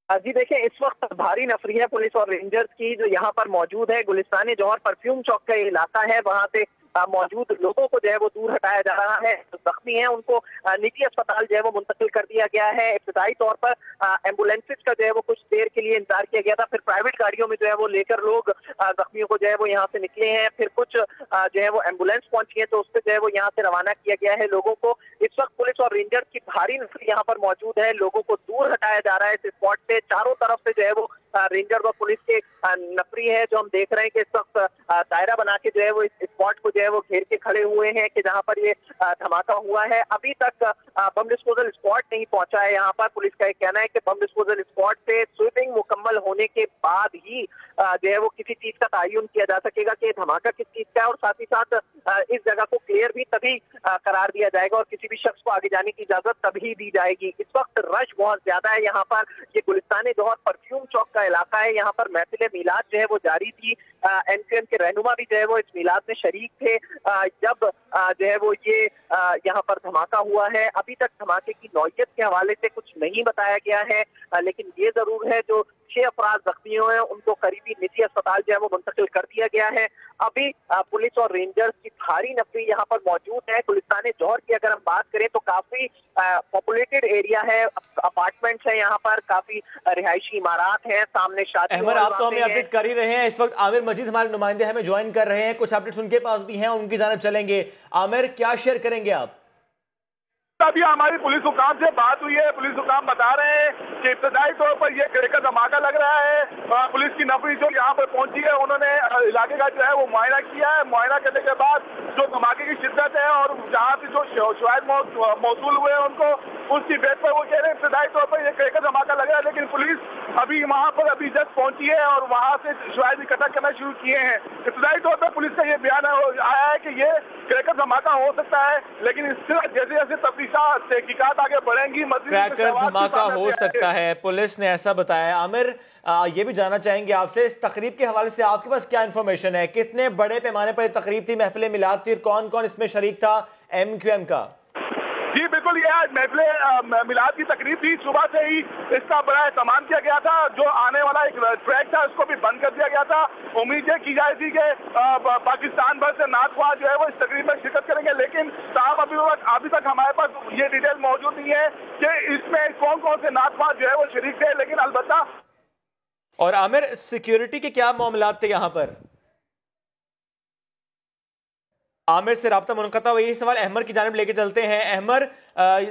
जी देखिए, इस वक्त भारी नफरी है पुलिस और रेंजर्स की जो यहाँ पर मौजूद है। गुलिस्तान जौहर परफ्यूम चौक का इलाका है, वहाँ से मौजूद लोगों को जो है वो दूर हटाया जा रहा है। जो जख्मी हैं उनको निजी अस्पताल जो है वो मुंतकिल कर दिया गया है। इब्तदाई तौर पर एम्बुलेंसेज का जो है वो कुछ देर के लिए इंतजार किया गया था, फिर प्राइवेट गाड़ियों में जो है वो लेकर लोग जख्मियों को जो है वो यहाँ से निकले हैं। फिर कुछ जो है वो एम्बुलेंस पहुंची है तो उससे जो है वो यहाँ से रवाना किया गया है लोगों को। इस वक्त पुलिस और रेंजर्स की भारी नफरी यहाँ पर मौजूद है, लोगों को दूर हटाया जा रहा है इस स्पॉट से। चारों तरफ से जो है वो रेंजर व पुलिस के नफरी है जो हम देख रहे हैं कि इस वक्त दायरा बना के जो है वो इस स्पॉट को जो है वो घेर के खड़े हुए हैं कि जहां पर ये धमाका हुआ है। अभी तक बम डिस्पोजल स्पॉट नहीं पहुंचा है यहाँ पर। पुलिस का कहना है कि बम डिस्पोजल स्पॉट से स्वीपिंग मुकम्मल होने के बाद ही जो है वो किसी चीज का तयन किया जा सकेगा कि धमाका किस चीज का है, और साथ ही साथ इस जगह को क्लियर भी तभी करार दिया जाएगा और किसी भी शख्स को आगे जाने की इजाजत तभी दी जाएगी। इस वक्त रश बहुत ज्यादा है यहाँ पर। ये गुलिस्तान जौहर परफ्यूम चौक का इलाका है, यहाँ पर महफिल मिलाद जो है वो जारी थी। एमक्यूएम के रहनुमा भी जो है वो इस मिलाद में शरीक थे जब जो है वो ये यहाँ पर धमाका हुआ है। अभी तक धमाके की नौयत के हवाले से कुछ नहीं बताया गया है, लेकिन ये जरूर है जो 6 अफराद जख्मी हुए हैं उनको करीबी निजी अस्पताल जो है वो मुंतकिल कर दिया गया है। अभी पुलिस और रेंजर्स की भारी नफरी यहाँ पर मौजूद है। गुलिस्तान जौहर की अगर हम बात करें तो काफी पॉपुलेटेड एरिया है, अपार्टमेंट्स हैं यहाँ पर, काफी रिहायशी इमारत हैं, सामने शादी। अहमद, आप तो हमें अपडेट कर ही रहे हैं। इस वक्त आमिर मजीद हमारे नुमाइंदे हमें ज्वाइन कर रहे हैं, कुछ अपडेट्स उनके पास भी हैं, उनकी जानिब चलेंगे। आमिर, क्या शेयर करेंगे आप? अभी हमारी पुलिस हुकाम से बात हुई है, पुलिस हुकाम बता रहे हैं कि इब्तदाई तौर पर यह क्रैकर धमाका लग रहा है। पुलिस की नफरी जो यहाँ पर पहुंची है उन्होंने इलाके का जो है वो मुआयना किया है। मुआयना करने के बाद जो धमाके की शिद्दत है और जहाँ से जो शवाहिद मौसूल हुए हैं उनको उसकी बेस पर वो कह रहे हैं इब्तदाई तौर पर यह क्रैकर धमाका लग रहा है, लेकिन पुलिस अभी वहाँ पर अभी जस्ट पहुंची है और वहाँ से शवाहिद इकट्ठा करना शुरू किए हैं। इब्तदाई तौर पर पुलिस का ये बयान आया है कि ये क्रैकर धमाका हो सकता है, लेकिन इससे जैसे जैसे तहकीकात आगे बढ़ेंगी क्रैकर धमाका हो सकता है, पुलिस ने ऐसा बताया। आमिर, ये भी जानना चाहेंगे आपसे, इस तकरीब के हवाले से आपके पास क्या इन्फॉर्मेशन है? कितने बड़े पैमाने पर तकरीब थी, महफिल मिलाद थी, कौन कौन इसमें शरीक था एमक्यूएम का? जी बिल्कुल, ये आज महफिल मिलाद की तकरीब थी। सुबह से ही इसका बड़ा एहतमाम किया गया था। जो आने वाला एक ट्रैक था उसको भी बंद कर दिया गया था। उम्मीदें की जा रही थी कि पाकिस्तान भर से नाथख्वाह जो है वो इस तकरीब में शिरकत करेंगे, लेकिन साहब अभी तक हमारे पास ये डिटेल मौजूद नहीं है कि इसमें कौन कौन से नाथख्वाह जो है वो शरीक थे, लेकिन अलबत्ता। और आमिर, सिक्योरिटी के क्या मामलात थे यहाँ पर? आमिर से राब्ता मुनक़ता हुआ, यही सवाल अहमद की जानिब लेके चलते हैं। अहमद,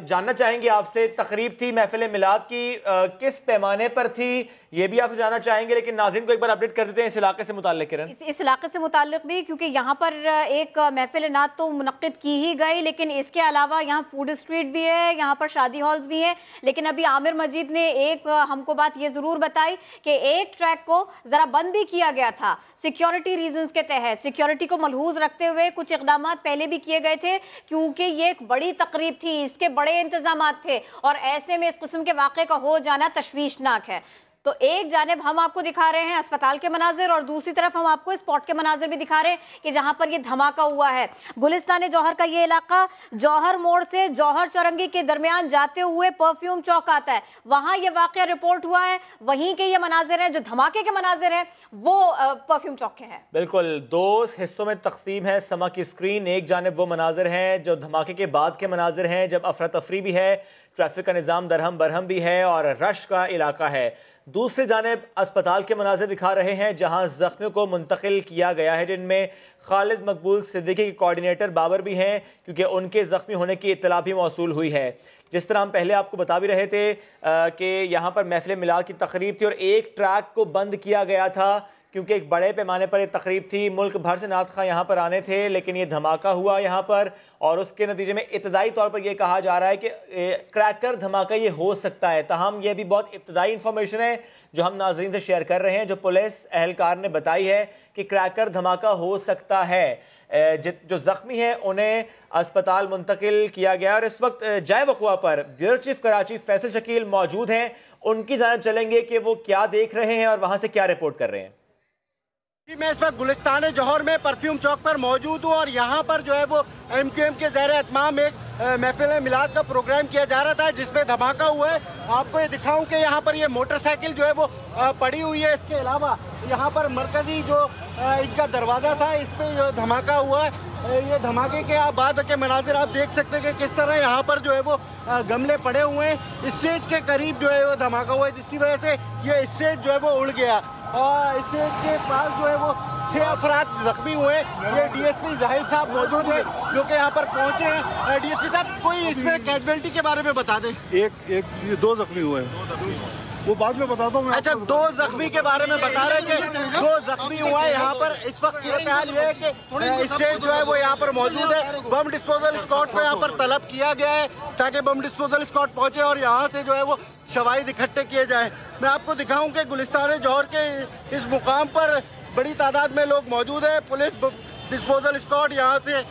जानना चाहेंगे आपसे, तकरीब थी महफिल मिलाद की, किस पैमाने पर थी ये भी आपसे जानना चाहेंगे, लेकिन नाज़रीन को एक बार अपडेट कर देते हैं इस इलाके से मुताल्लिक़। किरण, इस इलाके से मुताल्लिक़ भी, क्योंकि यहाँ पर एक महफिल नात तो मुनक़्क़िद की ही गई, लेकिन इसके अलावा यहाँ फूड स्ट्रीट भी है, यहाँ पर शादी हॉल्स भी हैं। लेकिन अभी आमिर मजीद ने एक हमको बात ये ज़रूर बताई कि एक ट्रैक को ज़रा बंद भी किया गया था सिक्योरिटी रीजंस के तहत। सिक्योरिटी को मलहूज रखते हुए कुछ इक़दाम पहले भी किए गए थे, क्योंकि ये एक बड़ी तकरीब थी, इसके बड़े इंतजाम थे और ऐसे में इस किस्म के वाक़े का हो जाना तशवीशनाक है। تو ایک جانب ہم آپ کو دکھا رہے ہیں اسپتال کے مناظر اور دوسری طرف ہم آپ کو اسپاٹ کے مناظر بھی دکھا رہے ہیں کہ جہاں پر یہ دھماکہ ہوا ہے. گلستان جوہر کا یہ علاقہ جوہر موڑ سے جوہر چورنگی کے درمیان جاتے ہوئے پرفیوم چوک آتا ہے. وہاں یہ واقعہ رپورٹ ہوا ہے. وہیں کے یہ مناظر ہیں جو دھماکے کے مناظر ہیں وہ پرفیوم چوک کے ہیں. بالکل 2 حصوں میں تقسیم ہے سما کی اسکرین. ایک جانب وہ مناظر ہیں جو دھماکے کے بعد کے مناظر ہیں جب افراتفری بھی ہے, ٹریفک کا نظام درہم برہم بھی ہے اور رش کا علاقہ ہے. دوسری جانب اسپتال کے مناظر دکھا رہے ہیں جہاں زخمیوں کو منتقل کیا گیا ہے, جن میں خالد مقبول صدیقی کے کوارڈینیٹر بابر بھی ہیں کیونکہ ان کے زخمی ہونے کی اطلاع بھی موصول ہوئی ہے. جس طرح ہم پہلے آپ کو بتا بھی رہے تھے کہ یہاں پر محفل میلاد کی تقریب تھی اور ایک ٹریک کو بند کیا گیا تھا کیونکہ ایک بڑے پیمانے پر یہ تقریب تھی. ملک بھر سے نعت خواں یہاں پر آنے تھے لیکن یہ دھماکہ ہوا یہاں پر اور اس کے نتیجے میں ابتدائی طور پر یہ کہا جا رہا ہے کہ کریکر دھماکہ یہ ہو سکتا ہے. تاہم یہ بھی بہت ابتدائی انفارمیشن ہے جو ہم ناظرین سے شیئر کر رہے ہیں, جو پولیس اہلکار نے بتائی ہے کہ کریکر دھماکہ ہو سکتا ہے. جو زخمی ہیں انہیں اسپتال منتقل کیا گیا اور اس وقت جائے وقوع پر بیورو چیف کراچی فیصل شکیل موجود ہیں. ان کی جانب چلیں گے کہ وہ کیا دیکھ رہے ہیں اور وہاں سے کیا رپورٹ کر رہے ہیں. میں اس وقت گلستان جوہر میں پرفیوم چوک پر موجود ہوں اور یہاں پر جو ہے وہ ایم کیو ایم کے زیر اتمام ایک محفل میلاد کا پروگرام کیا جا رہا تھا جس میں دھماکہ ہوا ہے. آپ کو یہ دکھاؤں کہ یہاں پر یہ موٹر سائیکل جو ہے وہ پڑی ہوئی ہے. اس کے علاوہ یہاں پر مرکزی جو ان کا دروازہ تھا اس پہ جو دھماکہ ہوا ہے. یہ دھماکے کے بعد کے مناظر آپ دیکھ سکتے ہیں کہ کس طرح یہاں پر جو ہے وہ گملے پڑے ہوئے ہیں. اسٹیج کے قریب جو ہے وہ دھماکہ ہوا ہے جس کی وجہ سے یہ اسٹیج جو ہے وہ اڑ گیا اور اسٹیج کے پاس جو ہے وہ 6 افراد زخمی ہوئے. یہ ڈی ایس پی زاہد صاحب موجود ہیں جو کہ یہاں پر پہنچے ہیں. ڈی ایس پی صاحب کوئی اس میں کیجویلٹی کے بارے میں بتا دیں. یہ 2 زخمی ہوئے ہیں, وہ بعد میں بتاتا ہوں. اچھا 2 زخمی کے بارے میں بتا رہے ہیں کہ 2 زخمی ہوا ہے یہاں پر. اس وقت صورتحال یہ ہے کہ اسٹیج جو ہے وہ یہاں پر موجود ہے. بم ڈسپوزل اسکواڈ کو یہاں پر طلب کیا گیا ہے تاکہ بم ڈسپوزل اسکواڈ پہنچے اور یہاں سے جو ہے وہ شواہد اکٹھے کیے جائیں. میں آپ کو دکھاؤں کہ گلستان جوہر کے اس مقام پر بڑی تعداد میں لوگ موجود ہیں. پولیس ڈسپوزل اسکواڈ یہاں سے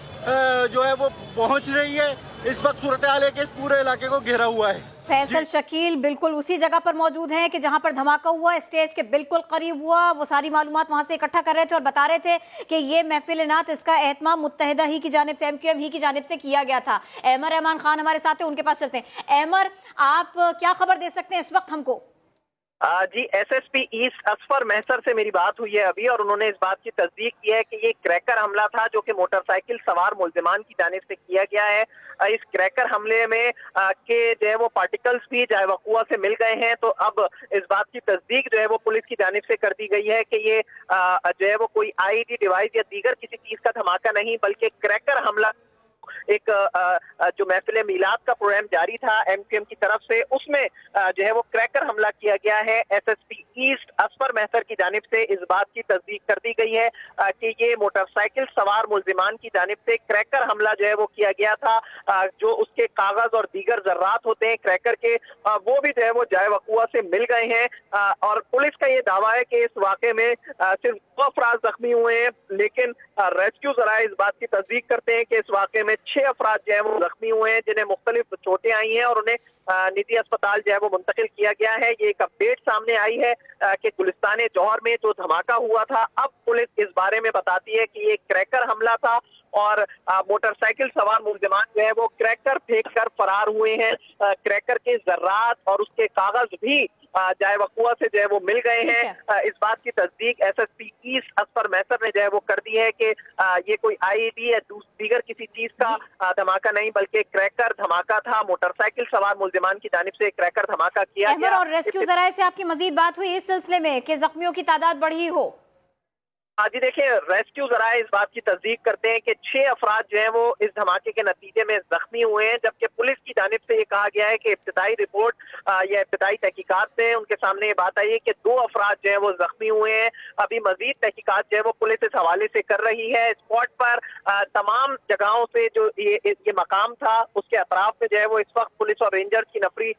جو ہے وہ پہنچ رہی ہے. اس وقت صورتحال ہے کہ اس پورے علاقے کو گھیرا ہوا ہے. فیصل شکیل بالکل اسی جگہ پر موجود ہیں کہ جہاں پر دھماکہ ہوا, اسٹیج کے بالکل قریب ہوا. وہ ساری معلومات وہاں سے اکٹھا کر رہے تھے اور بتا رہے تھے کہ یہ محفل نعت اس کا اہتمام متحدہ ہی کی جانب سے, ایم کیو ایم ہی کی جانب سے کیا گیا تھا. احمر رحمان خان ہمارے ساتھ ہیں, ان کے پاس چلتے ہیں. احمر, آپ کیا خبر دے سکتے ہیں اس وقت ہم کو؟ جی S S P east Asfar Mohsar سے میری بات ہوئی ہے ابھی اور انہوں نے اس بات کی تصدیق کی ہے کہ یہ کریکر حملہ تھا جو کہ موٹر سائیکل سوار ملزمان کی جانب سے کیا گیا ہے. اس کریکر حملے میں کے جو ہے وہ پارٹیکلز بھی جائے وقوع سے مل گئے ہیں. تو اب اس بات کی تصدیق جو ہے وہ پولیس کی جانب سے کر دی گئی ہے کہ یہ جو ہے وہ کوئی آئی ڈی ڈیوائس یا دیگر کسی چیز کا دھماکہ نہیں بلکہ کریکر حملہ. ایک جو محفل میلاد کا پروگرام جاری تھا ایم کیو ایم کی طرف سے, اس میں جو ہے وہ کریکر حملہ کیا گیا ہے. S S P east Asfar Mohsar کی جانب سے اس بات کی تصدیق کر دی گئی ہے کہ یہ موٹر سائیکل سوار ملزمان کی جانب سے کریکر حملہ جو ہے وہ کیا گیا تھا. جو اس کے کاغذ اور دیگر ذرات ہوتے ہیں کریکر کے, وہ بھی جو ہے وہ جائے وقوع سے مل گئے ہیں. اور پولیس کا یہ دعویٰ ہے کہ اس واقعے میں صرف 2 افراد زخمی ہوئے ہیں, لیکن ریسکیو ذرائع اس بات کی تصدیق کرتے ہیں کہ اس واقعے میں 6 افراد جو ہے وہ زخمی ہوئے ہیں جنہیں مختلف چوٹیں آئی ہیں اور انہیں نجی اسپتال جو ہے وہ منتقل کیا گیا ہے. یہ ایک اپڈیٹ سامنے آئی ہے کہ گلستان جوہر میں جو دھماکہ ہوا تھا اب پولیس اس بارے میں بتاتی ہے کہ یہ کریکر حملہ تھا اور موٹر سائیکل سوار ملزمان جو ہے وہ کریکر پھینک کر فرار ہوئے ہیں. کریکر کے ذرات اور اس کے کاغذ بھی جائے وقوع سے جو ہے وہ مل گئے ہیں. اس بات کی تصدیق S S P east Asfar Mohsar نے جو ہے وہ کر دی ہے کہ یہ کوئی آئی ڈی یا دیگر کسی چیز کا دھماکہ نہیں بلکہ کریکر دھماکہ تھا. موٹر سائیکل سوار ملزمان کی جانب سے کریکر دھماکہ کیا گیا. اور ریسکیو ذرائع سے آپ کی مزید بات ہوئی اس سلسلے میں کہ زخمیوں کی تعداد بڑھی ہو؟ جی دیکھیں, ریسکیو ذرائع اس بات کی تصدیق کرتے ہیں کہ 6 افراد جو ہیں وہ اس دھماکے کے نتیجے میں زخمی ہوئے ہیں, جبکہ پولیس کی جانب سے یہ کہا گیا ہے کہ ابتدائی رپورٹ یا ابتدائی تحقیقات سے ان کے سامنے یہ بات آئی ہے کہ 2 افراد جو ہیں وہ زخمی ہوئے ہیں. ابھی مزید تحقیقات جو ہے وہ پولیس اس حوالے سے کر رہی ہے. اسپاٹ پر تمام جگہوں سے جو یہ مقام تھا اس کے اطراف میں جو ہے وہ اس وقت پولیس اور رینجر کی نفری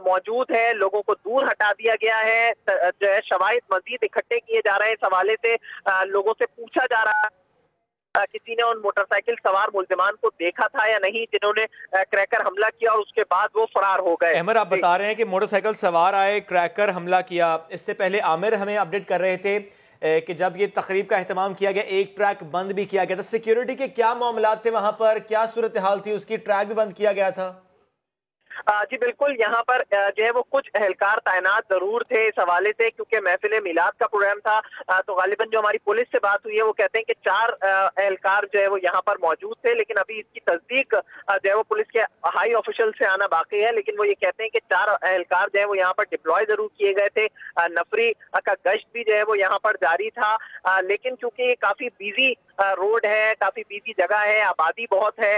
موجود ہے. لوگوں کو دور ہٹا دیا گیا ہے, جو ہے شواہد مزید اکٹھے کیے جا رہے ہیں. اس حوالے سے لوگوں سے پوچھا جا رہا ہے किसी ने उन मोटरसाइकिल सवार मुल्जिमान को देखा था या नहीं जिन्होंने क्रैकर हमला किया और उसके बाद वो फरार हो गए। अहमद, आप बता रहे हैं कि मोटरसाइकिल सवार आए, क्रैकर हमला किया। इससे पहले आमिर हमें अपडेट कर रहे थे कि जब ये तकरीब का एहतमाम किया गया एक ट्रैक बंद भी किया गया था। सिक्योरिटी के क्या मामलात थे वहां पर, क्या सूरत हाल थी उसकी? ट्रैक भी बंद किया गया था। जी बिल्कुल, यहाँ पर जो है वो कुछ एहलकार तैनात जरूर थे इस हवाले से, क्योंकि महफिल मिलाद का प्रोग्राम था। तो गालिबन जो हमारी पुलिस से बात हुई है वो कहते हैं कि 4 एहलकार जो है वो यहाँ पर मौजूद थे, लेकिन अभी इसकी तस्दीक जो है वो पुलिस के हाई ऑफिशियल से आना बाकी है। लेकिन वो ये कहते हैं कि 4 एहलकार जो है वो यहाँ पर डिप्लॉय जरूर किए गए थे। नफरी का गश्त भी जो है वो यहाँ पर जारी था, लेकिन चूंकि ये काफी बिजी रोड है, काफी बिजी जगह है, आबादी बहुत है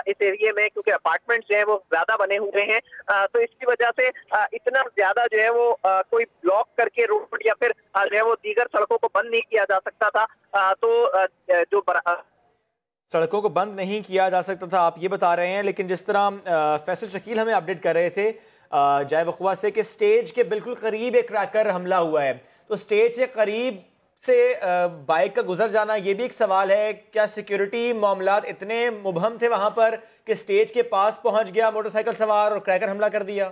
इस एरिया में, क्योंकि अपार्टमेंट्स जो है वो ज्यादा बने हुए हैं, तो इसकी वजह से इतना ज्यादा जो है वो कोई ब्लॉक करके रोड या फिर जो है वो दीगर सड़कों को बंद नहीं किया जा सकता था। तो जो सड़कों को बंद नहीं किया जा सकता था, आप ये बता रहे हैं। लेकिन जिस तरह फैसल शकील हमें अपडेट कर रहे थे जाए वक़्वा से कि स्टेज के बिल्कुल करीब एक क्रैकर हमला हुआ है, तो स्टेज के करीब से बाइक का गुजर जाना ये भी एक सवाल है। क्या सिक्योरिटी मामलात इतने मुबहम थे वहां पर कि स्टेज के पास पहुंच गया मोटरसाइकिल सवार और क्रैकर हमला कर दिया?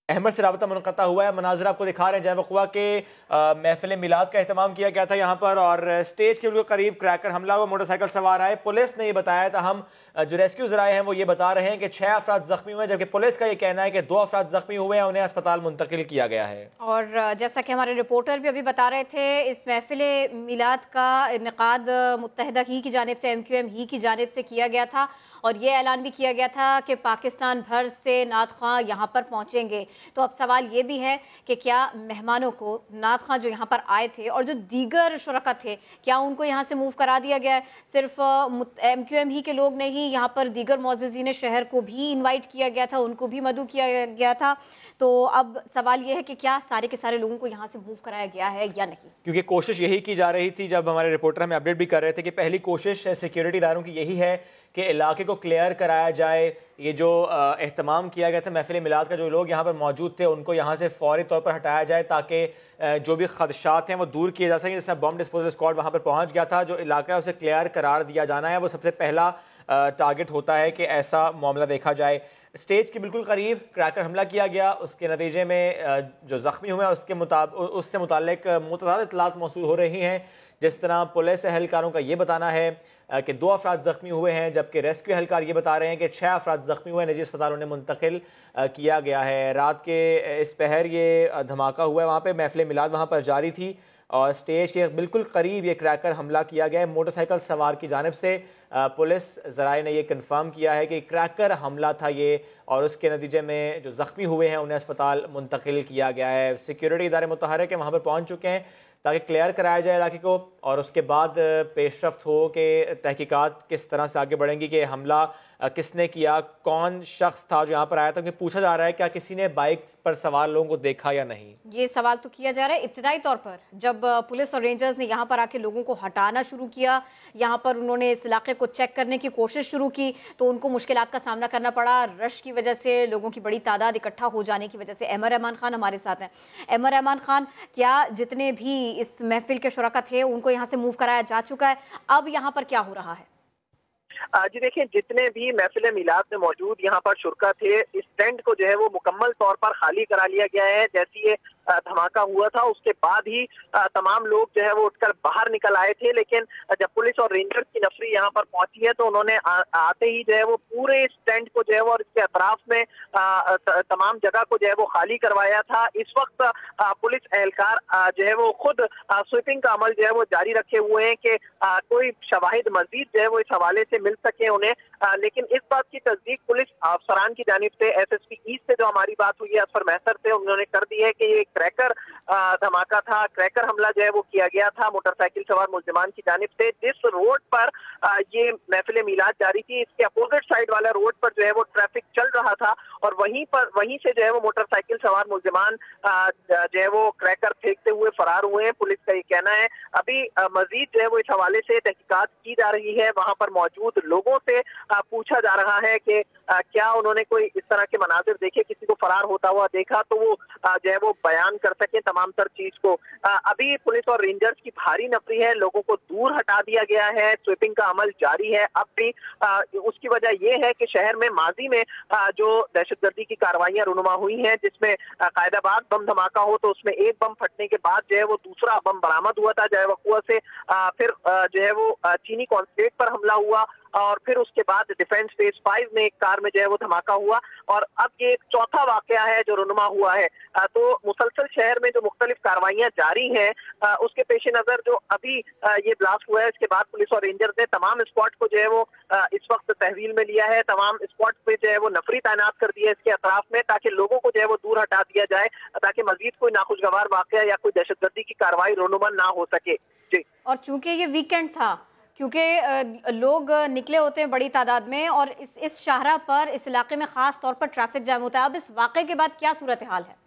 अहमद से राबता मुनक़ता हुआ है। मनाज़िर आपको दिखा रहे हैं जाए वक़्वा के महफिल मिलाद का एहतमाम किया गया था यहाँ पर, और स्टेज के बिल्कुल करीब क्रैकर हमला हुआ, मोटरसाइकिल सवार आए। पुलिस ने ये बताया था, हम जो रेस्क्यूज़र आए हैं वो ये बता रहे हैं कि 6 अफराद जख्मी हुए, जबकि पुलिस का ये कहना है कि 2 अफराद जख्मी हुए हैं, उन्हें अस्पताल मुंतकिल किया गया है। और जैसा कि हमारे रिपोर्टर भी अभी बता रहे थे, इस महफिल मिलाद का इनेकाद मुत्तहिदा ही की जानिब से, MQM ही की जानिब से किया गया था, और ये ऐलान भी किया गया था कि पाकिस्तान भर से नात ख़्वां यहाँ पर पहुँचेंगे। तो अब सवाल ये भी है कि क्या मेहमानों को, नात ख़्वां जो यहाँ पर आए थे और जो दीगर शुरका थे, क्या उनको यहाँ से मूव करा दिया गया है? सिर्फ MQM ही के लोग नहीं, यहाँ पर दीगर मुअज़्ज़िज़ीन शहर को भी इन्वाइट किया गया था, उनको भी मदऊ किया गया था। तो अब सवाल ये है कि क्या सारे के सारे लोगों को यहाँ से मूव कराया गया है या नहीं, क्योंकि कोशिश यही की जा रही थी। जब हमारे रिपोर्टर हमें अपडेट भी कर रहे थे कि पहली कोशिश सिक्योरिटी इदारों की यही है कि इलाके को क्लियर कराया जाए। ये जो एहतमाम किया गया था महफिल मिलाद का, जो लोग यहाँ पर मौजूद थे उनको यहाँ से फौरी तौर पर हटाया जाए, ताकि जो भी खदशात हैं वो दूर किए जा सकें। जिससे बम डिस्पोजल स्क्वाड वहाँ पर पहुँच गया था, जो इलाका है उसे क्लियर करार दिया जाना है, वो सबसे पहला टारगेट होता है कि ऐसा मामला देखा जाए। स्टेज के बिल्कुल करीब क्रैकर हमला किया गया, उसके नतीजे में जो ज़ख्मी हुए हैं उससे मुताल्लिक मुतअद्दिद इत्तलात मौसूल हो रही हैं। जिस तरह पुलिस एहलकारों का ये बताना है कि 2 अफराद ज़ख्मी हुए हैं, जबकि रेस्क्यू एहलकार ये बता रहे हैं कि 6 अफराद ज़ख्मी हुए, निजी अस्पतालों ने मुंतकिल किया गया है। रात के इस पहर ये धमाका हुआ है, वहाँ पे महफिल मिलाद वहाँ पर जारी थी, और स्टेज के बिल्कुल करीब ये क्रैकर हमला किया गया है मोटरसाइकिल सवार की जानिब से। पुलिस ज़राए ने ये कंफर्म किया है कि क्रैकर हमला था ये, और उसके नतीजे में जो ज़ख्मी हुए हैं उन्हें अस्पताल मुंतकिल किया गया है। सिक्योरिटी इदारे मुतहर्रिक वहाँ पर पहुँच चुके हैं ताकि क्लियर कराया जाए इलाके को, और उसके बाद पेशरफ्त हो कि तहकीकात किस तरह से आगे बढ़ेंगी कि हमला किसने किया, कौन शख्स था जो यहाँ पर आया था। क्योंकि पूछा जा रहा है क्या किसी ने बाइक पर सवार लोगों को देखा या नहीं, ये सवाल तो किया जा रहा है। इब्तिदाई तौर पर जब पुलिस और रेंजर्स ने यहाँ पर आके लोगों को हटाना शुरू किया, यहाँ पर उन्होंने इस इलाके को चेक करने की कोशिश शुरू की, तो उनको मुश्किलात का सामना करना पड़ा, रश की वजह से, लोगों की बड़ी तादाद इकट्ठा हो जाने की वजह से। अहमद रहमान खान हमारे साथ हैं। अहमद रहमान खान, क्या जितने भी इस महफिल के शुरका थे उनको यहाँ से मूव कराया जा चुका है? अब यहाँ पर क्या हो रहा है? जी देखिए, जितने भी महफिल मिलाद में मौजूद यहाँ पर शुरका थे, इस टेंट को जो है वो मुकम्मल तौर पर खाली करा लिया गया है। जैसे ये धमाका हुआ था उसके बाद ही तमाम लोग जो है वो उठकर बाहर निकल आए थे, लेकिन जब पुलिस और रेंजर्स की नफरी यहाँ पर पहुंची है तो उन्होंने आते ही जो है वो पूरे इस टेंट को जो है वो और इसके अतराफ में तमाम जगह को जो है वो खाली करवाया था। इस वक्त पुलिस एहलकार जो है वो खुद स्वीपिंग का अमल जो है वो जारी रखे हुए हैं कि कोई शवाहिद मजीद जो है वो इस हवाले से मिल सके उन्हें। लेकिन इस बात की तस्दीक पुलिस अफसरान की जानिब से, SSP ईस्ट से जो हमारी बात हुई है असफर महतर से, उन्होंने कर दी है कि ये क्रैकर धमाका था, क्रैकर हमला जो है वो किया गया था मोटरसाइकिल सवार मुल्जिमान की जानिब से। जिस रोड पर ये महफिल मिलाद जारी थी, इसके अपोजिट साइड वाला रोड पर जो है वो ट्रैफिक चल रहा था, और वहीं से जो है वो मोटरसाइकिल सवार मुल्जिमान जो है वो क्रैकर फेंकते हुए फरार हुए हैं। पुलिस का ये कहना है। अभी मजीद जो है वो इस हवाले से तहकीकात की जा रही है। वहां पर मौजूद लोगों से पूछा जा रहा है कि क्या उन्होंने कोई इस तरह के मनाजिर देखे, किसी को फरार होता हुआ देखा, तो वो जो है वो बयान कर सके तमाम तर चीज को। अभी पुलिस और रेंजर्स की भारी नफरी है, लोगों को दूर हटा दिया गया है, स्वीपिंग का अमल जारी है अब भी। उसकी वजह यह है कि शहर में माजी में जो दहशतगर्दी की कार्रवाइयां रुनुमा हुई हैं, जिसमें कायदाबाद बम धमाका हो तो उसमें एक बम फटने के बाद जो है वो दूसरा बम बरामद हुआ था जय वकुआ से, फिर जो है वो चीनी कॉन्सुलेट पर हमला हुआ, और फिर उसके बाद डिफेंस फेज 5 में एक कार में जो है वो धमाका हुआ, और अब ये एक चौथा वाकया है जो रुनुमा हुआ है। तो मुसलसल शहर में जो मुख्तलिफ कार्रवाइयां जारी हैं, उसके पेश नजर जो अभी ये ब्लास्ट हुआ है, इसके बाद पुलिस और रेंजर्स ने तमाम स्पॉट को जो है वो इस वक्त तहवील में लिया है, तमाम स्पॉट पे जो है वो नफरी तैनात कर दी है इसके अतराफ में, ताकि लोगों को जो है वो दूर हटा दिया जाए, ताकि मजीद कोई नाखुशगवार वाकया या कोई दहशतगर्दी की कार्रवाई रुनुमा ना हो सके। जी। और चूंकि ये वीकेंड था, क्योंकि लोग निकले होते हैं बड़ी तादाद में, और इस शाहरा पर, इस इलाके में खास तौर पर ट्रैफिक जाम होता है, अब इस वाक़े के बाद क्या सूरत हाल है?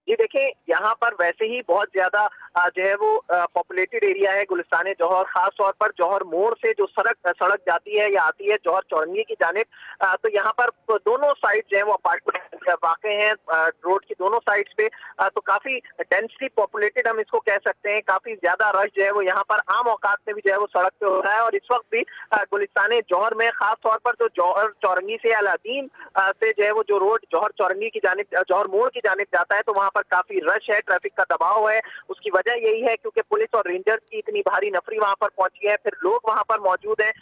जी देखिए, यहाँ पर वैसे ही बहुत ज्यादा जो है वो पॉपुलेटेड एरिया है गुलिस्तान जौहर, खास तौर पर जौहर मोड़ से जो सड़क जाती है या आती है जौहर चौरंगी की जानिब, तो यहाँ पर दोनों साइड जो है वो अपार्टमेंट वाक़े हैं रोड की दोनों साइड्स पे, तो काफी डेंसली पॉपुलेटेड हम इसको कह सकते हैं, काफी ज्यादा रश जो है वो यहाँ पर आम औकात में भी जो है वो सड़क पे हो रहा है। और इस वक्त भी गुलिस्तान जौहर में खास तौर पर जो जौहर चौरंगी से अलादीन से जो है वो जो रोड जौहर चौरंगी की जानिब, जौहर मोड़ की जानिब जाता है, तो वहाँ पर काफी रश है, ट्रैफिक का दबाव है। उसकी वजह यही है क्योंकि पुलिस और रेंजर्स की इतनी भारी नफरी वहां पर पहुंची है, फिर लोग वहां पर मौजूद हैं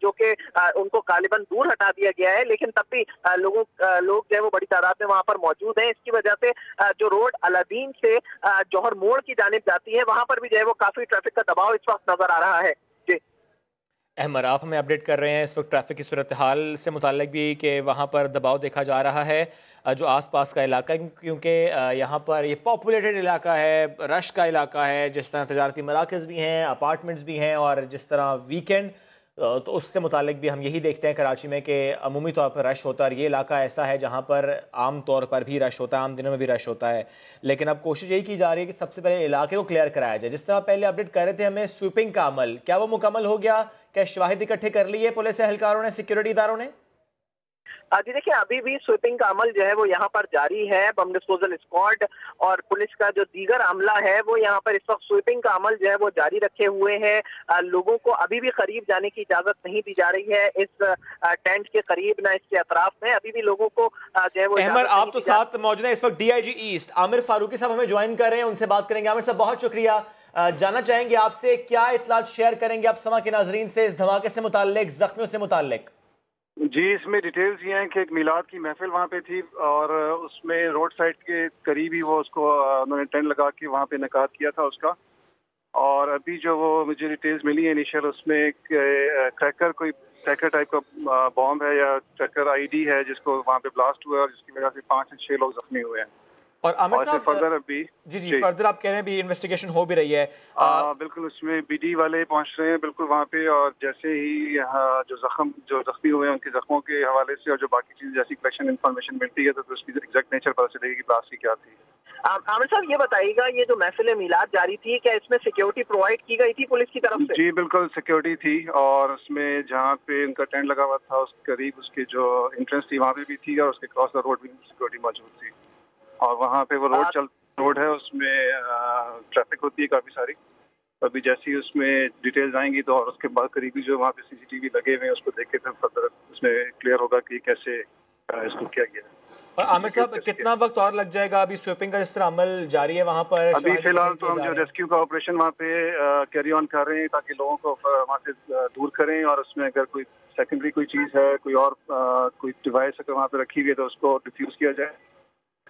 जो कि उनको गालिबन दूर हटा दिया गया है, लेकिन तब भी लोग जो है वो बड़ी तादाद में वहां पर मौजूद हैं। इसकी वजह से जो रोड अलादीन से जौहर मोड़ की जानिब जाती है, वहां पर भी जो है वो काफी ट्रैफिक का दबाव इस वक्त नजर आ रहा है। जी अहमद, आप हमें अपडेट कर रहे हैं इस वक्त ट्रैफिक की सूरत हाल से मुताल्लिक भी, कि वहाँ पर दबाव देखा जा रहा है जो आसपास का इलाका, क्योंकि यहाँ पर ये पॉपुलेटेड इलाका है, रश का इलाका है, जिस तरह तजारती मराकज़ भी हैं, अपार्टमेंट्स भी हैं, और जिस तरह वीकेंड, तो उससे मुतालिक भी हम यही देखते हैं कराची में कि अमूमी तौर पर रश होता है, और ये इलाका ऐसा है जहाँ पर आम तौर पर भी रश होता है, आम दिनों में भी रश होता है। लेकिन अब कोशिश यही की जा रही है कि सबसे पहले इलाके को क्लियर कराया जाए। जिस तरह पहले अपडेट कर रहे थे हमें स्वीपिंग का अमल, क्या वो मुकम्मल हो गया? क्या शवाहिद इकट्ठे कर लिए पुलिस एहलकारों ने, सिक्योरिटी इदारों ने? जी देखिए, अभी भी स्वीपिंग का अमल जो है वो यहाँ पर जारी है। बम डिस्पोजल स्क्वाड और पुलिस का जो दीगर अमला है वो यहाँ पर इस वक्त स्वीपिंग का अमल जो है वो जारी रखे हुए हैं। लोगों को अभी भी करीब जाने की इजाजत नहीं दी जा रही है इस टेंट के करीब, ना इसके अतराफ में, अभी भी लोगों को जो है वो। अहमद, आप तो साथ मौजूद हैं इस वक्त, DIG ईस्ट आमिर फारूकी साहब हमें ज्वाइन कर रहे हैं, उनसे बात करेंगे। आमिर साहब, बहुत शुक्रिया। जानना चाहेंगे आपसे, क्या इत्तलात शेयर करेंगे आप समा के नाजरीन से इस धमाके से मुताल्लिक, जख्मियों से मुताल्लिक? जी, इसमें डिटेल्स ये हैं कि एक मिलाद की महफिल वहाँ पे थी, और उसमें रोड साइड के करीब ही वो उसको उन्होंने टेंट लगा के वहाँ पे निकात किया था उसका। और अभी जो वो मुझे डिटेल्स मिली है इनिशियल, उसमें एक क्रैकर, कोई क्रैकर टाइप का बॉम्ब है या क्रैकर ID है जिसको वहाँ पे ब्लास्ट हुआ है, और जिसकी वजह से 5 से 6 लोग जख्मी हुए हैं। और आमिर साहब, फर्दर अभी जी फर्दर आप कह रहे हैं भी इन्वेस्टिगेशन हो भी रही है? बिल्कुल, उसमें BD वाले पहुंच रहे हैं बिल्कुल वहाँ पे, और जैसे ही जो जख्मी हुए हैं उनके जख्मों के हवाले से और जो बाकी चीज जैसी कलेक्शन इन्फॉर्मेशन मिलती है तो उसकी एग्जैक्ट नेचर पता चलेगी कि ब्लास्ट की क्या थी। आमिर साहब, ये बताइएगा, ये जो महफिल मिलाद जारी थी, क्या इसमें सिक्योरिटी प्रोवाइड की गई थी पुलिस की तरफ से? जी बिल्कुल, सिक्योरिटी थी, और उसमें जहाँ पे उनका टेंट लगा हुआ था उस करीब उसकी जो एंट्रेंस थी वहाँ पे भी थी, और उसके क्रॉस द रोड भी सिक्योरिटी मौजूद थी। और वहाँ पे वो रोड है, उसमें ट्रैफिक होती है काफी सारी। अभी जैसे ही उसमें डिटेल्स आएंगी तो, और उसके बाद करीबी जो वहाँ पे CCTV लगे हुए हैं उसको देख के फिर फर्दर उसमें क्लियर होगा कि कैसे इसको किया गया। और आमिर साहब, कितना वक्त और लग जाएगा अभी स्वीपिंग का जिस तरह अमल जारी है वहाँ पर? अभी फिलहाल तो हम जो रेस्क्यू का ऑपरेशन वहाँ पे कैरी ऑन कर रहे हैं ताकि लोगों को वहाँ से दूर करें, और उसमें अगर कोई सेकेंडरी कोई चीज है, कोई और कोई डिवाइस अगर वहाँ पे रखी हुई है तो उसको डिफ्यूज किया जाए।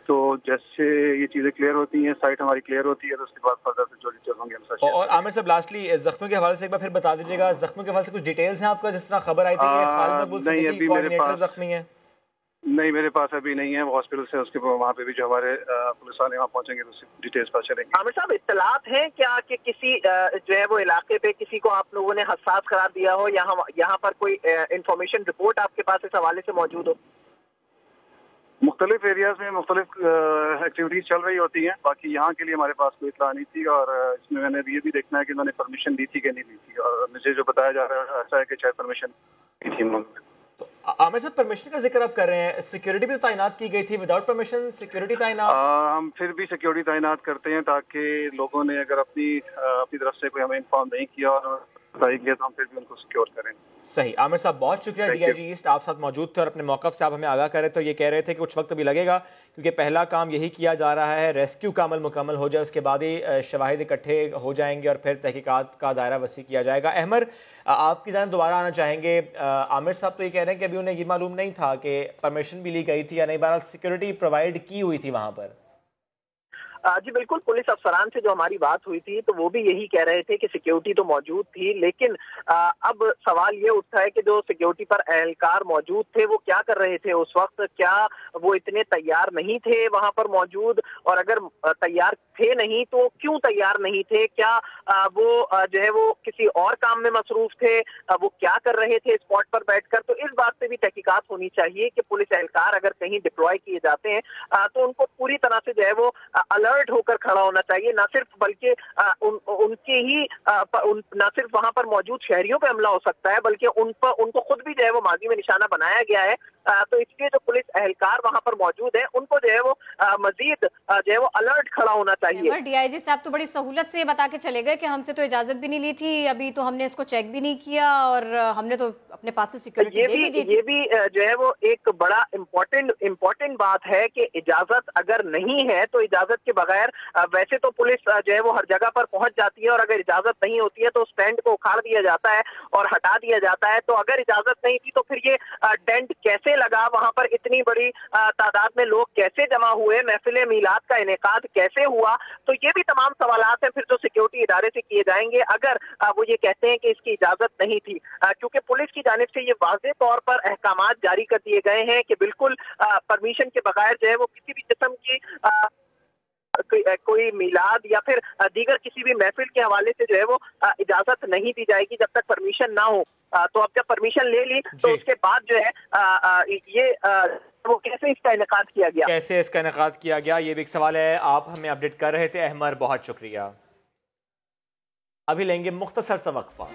तो जैसे ये चीजें क्लियर होती हैं, साइट हमारी क्लियर होती है, तो उसके बाद फर्दर जो डिटेल्स होंगे हम साथ। और आमिर साहब, लास्टली जख्मियों के हवाले से एक बार फिर बता दीजिएगा, जख्मियों के हवाले से कुछ डिटेल्स हैं आपका? जिस तरह खबर आई थी कि खालिद मकबूल सिद्दीकी कोऑर्डिनेटर जख्मी है। नहीं, मेरे पास अभी नहीं है, वो हॉस्पिटल से उसके वहाँ पे भी जो हमारे पुलिस वाले वहाँ पहुँचेंगे तो डिटेल्स पता चलेंगे। आमिर साहब, इत्तलात हैं क्या कि किसी जो है वो इलाके पे किसी को आप लोगों ने हसास करार दिया हो, यहाँ पर कोई इंफॉर्मेशन रिपोर्ट आपके पास इस हवाले से मौजूद हो? मुख्तलिफ एरियाज में मुख्तलिफ एक्टिविटीज चल रही होती हैं, बाकी यहाँ के लिए हमारे पास कोई इत्तला नहीं थी, और इसमें मैंने ये भी देखना है कि उन्होंने परमिशन दी थी कि नहीं दी थी, और मुझे जो बताया जा रहा है ऐसा है कि शायद परमिशन दी थी उन्होंने। आमिर साहब, परमिशन का जिक्र आप कर रहे हैं, सिक्योरिटी भी तो तैनात की गई थी, विदाउट परमिशन सिक्योरिटी तैनात? हम फिर भी सिक्योरिटी तैनात करते हैं ताकि लोगों ने अगर अपनी तरफ से कोई हमें इन्फॉर्म नहीं किया और बताई किया तो हम फिर भी उनको सिक्योर करें। सही। आमिर साहब बहुत शुक्रिया, डीआईजी ईस्ट आप साथ मौजूद थे और अपने मौक़िफ़ से आप हमें आगाह कर रहे थे। ये कह रहे थे कि कुछ वक्त भी लगेगा क्योंकि पहला काम यही किया जा रहा है, रेस्क्यू का अमल मुकम्मल हो जाए, उसके बाद ही शवाहिद इकट्ठे हो जाएंगे और फिर तहकीकात का दायरा वसी किया जाएगा। अहमर, आपकी जान दोबारा आना चाहेंगे। आमिर साहब तो ये कह रहे हैं कि अभी उन्हें ये मालूम नहीं था कि परमिशन भी ली गई थी या नहीं, बहरहाल सिक्योरिटी प्रोवाइड की हुई थी वहाँ पर। जी बिल्कुल, पुलिस अफसरान से जो हमारी बात हुई थी तो वो भी यही कह रहे थे कि सिक्योरिटी तो मौजूद थी, लेकिन अब सवाल ये उठता है कि जो सिक्योरिटी पर एहलकार मौजूद थे वो क्या कर रहे थे उस वक्त, क्या वो इतने तैयार नहीं थे वहां पर मौजूद, और अगर तैयार थे नहीं तो क्यों तैयार नहीं थे, क्या वो जो है वो किसी और काम में मसरूफ थे, वो क्या कर रहे थे स्पॉट पर बैठकर। तो इस बात पे भी तहकीकात होनी चाहिए कि पुलिस एहलकार अगर कहीं डिप्लॉय किए जाते हैं तो उनको पूरी तरह से जो है वो अलर्ट होकर खड़ा होना चाहिए, ना सिर्फ बल्कि उनके ही ना सिर्फ वहां पर मौजूद शहरियों पे हमला हो सकता है बल्कि उनको खुद भी जो है वो माजी में निशाना बनाया गया है। तो इसलिए जो पुलिस एहलकार वहां पर मौजूद है उनको जो है वो मजीद जो है वो अलर्ट खड़ा होना चाहिए। डीआईजी साहब तो बड़ी सहूलत से बता के चले गए कि हमसे तो इजाजत भी नहीं ली थी, अभी तो हमने इसको चेक भी नहीं किया और हमने तो अपने पास से सिक्योरिटी दे भी दी थी। ये भी जो है वो एक बड़ा इम्पोर्टेंट बात है कि इजाजत अगर नहीं है तो इजाजत के बगैर वैसे तो पुलिस जो है वो हर जगह पर पहुंच जाती है और अगर इजाजत नहीं होती है तो स्टैंड को उखाड़ दिया जाता है और हटा दिया जाता है। तो अगर इजाजत नहीं थी तो फिर ये डेंट कैसे लगा, वहां पर इतनी बड़ी तादाद में लोग कैसे जमा हुए, महफिल मीलाद का इनेकाद कैसे हुआ, तो ये भी तमाम सवालात हैं फिर जो सिक्योरिटी इदारे से किए जाएंगे अगर वो ये कहते हैं कि इसकी इजाजत नहीं थी, क्योंकि पुलिस की जानिब से ये वाज़ेह तौर पर अहकामात जारी कर दिए गए हैं कि बिल्कुल परमिशन के बगैर जो है वो किसी भी किस्म की कोई मिलाद या फिर दीगर किसी भी महफिल के हवाले से जो है वो इजाजत नहीं दी जाएगी जब तक परमिशन ना हो। तो अब जब परमिशन ले ली तो उसके बाद जो है ये वो कैसे इसका इनेकाद किया गया, कैसे इसका इनेकाद किया गया, ये भी एक सवाल है। आप हमें अपडेट कर रहे थे अहमर, बहुत शुक्रिया। अभी लेंगे मुख्तसर सा वक्फा।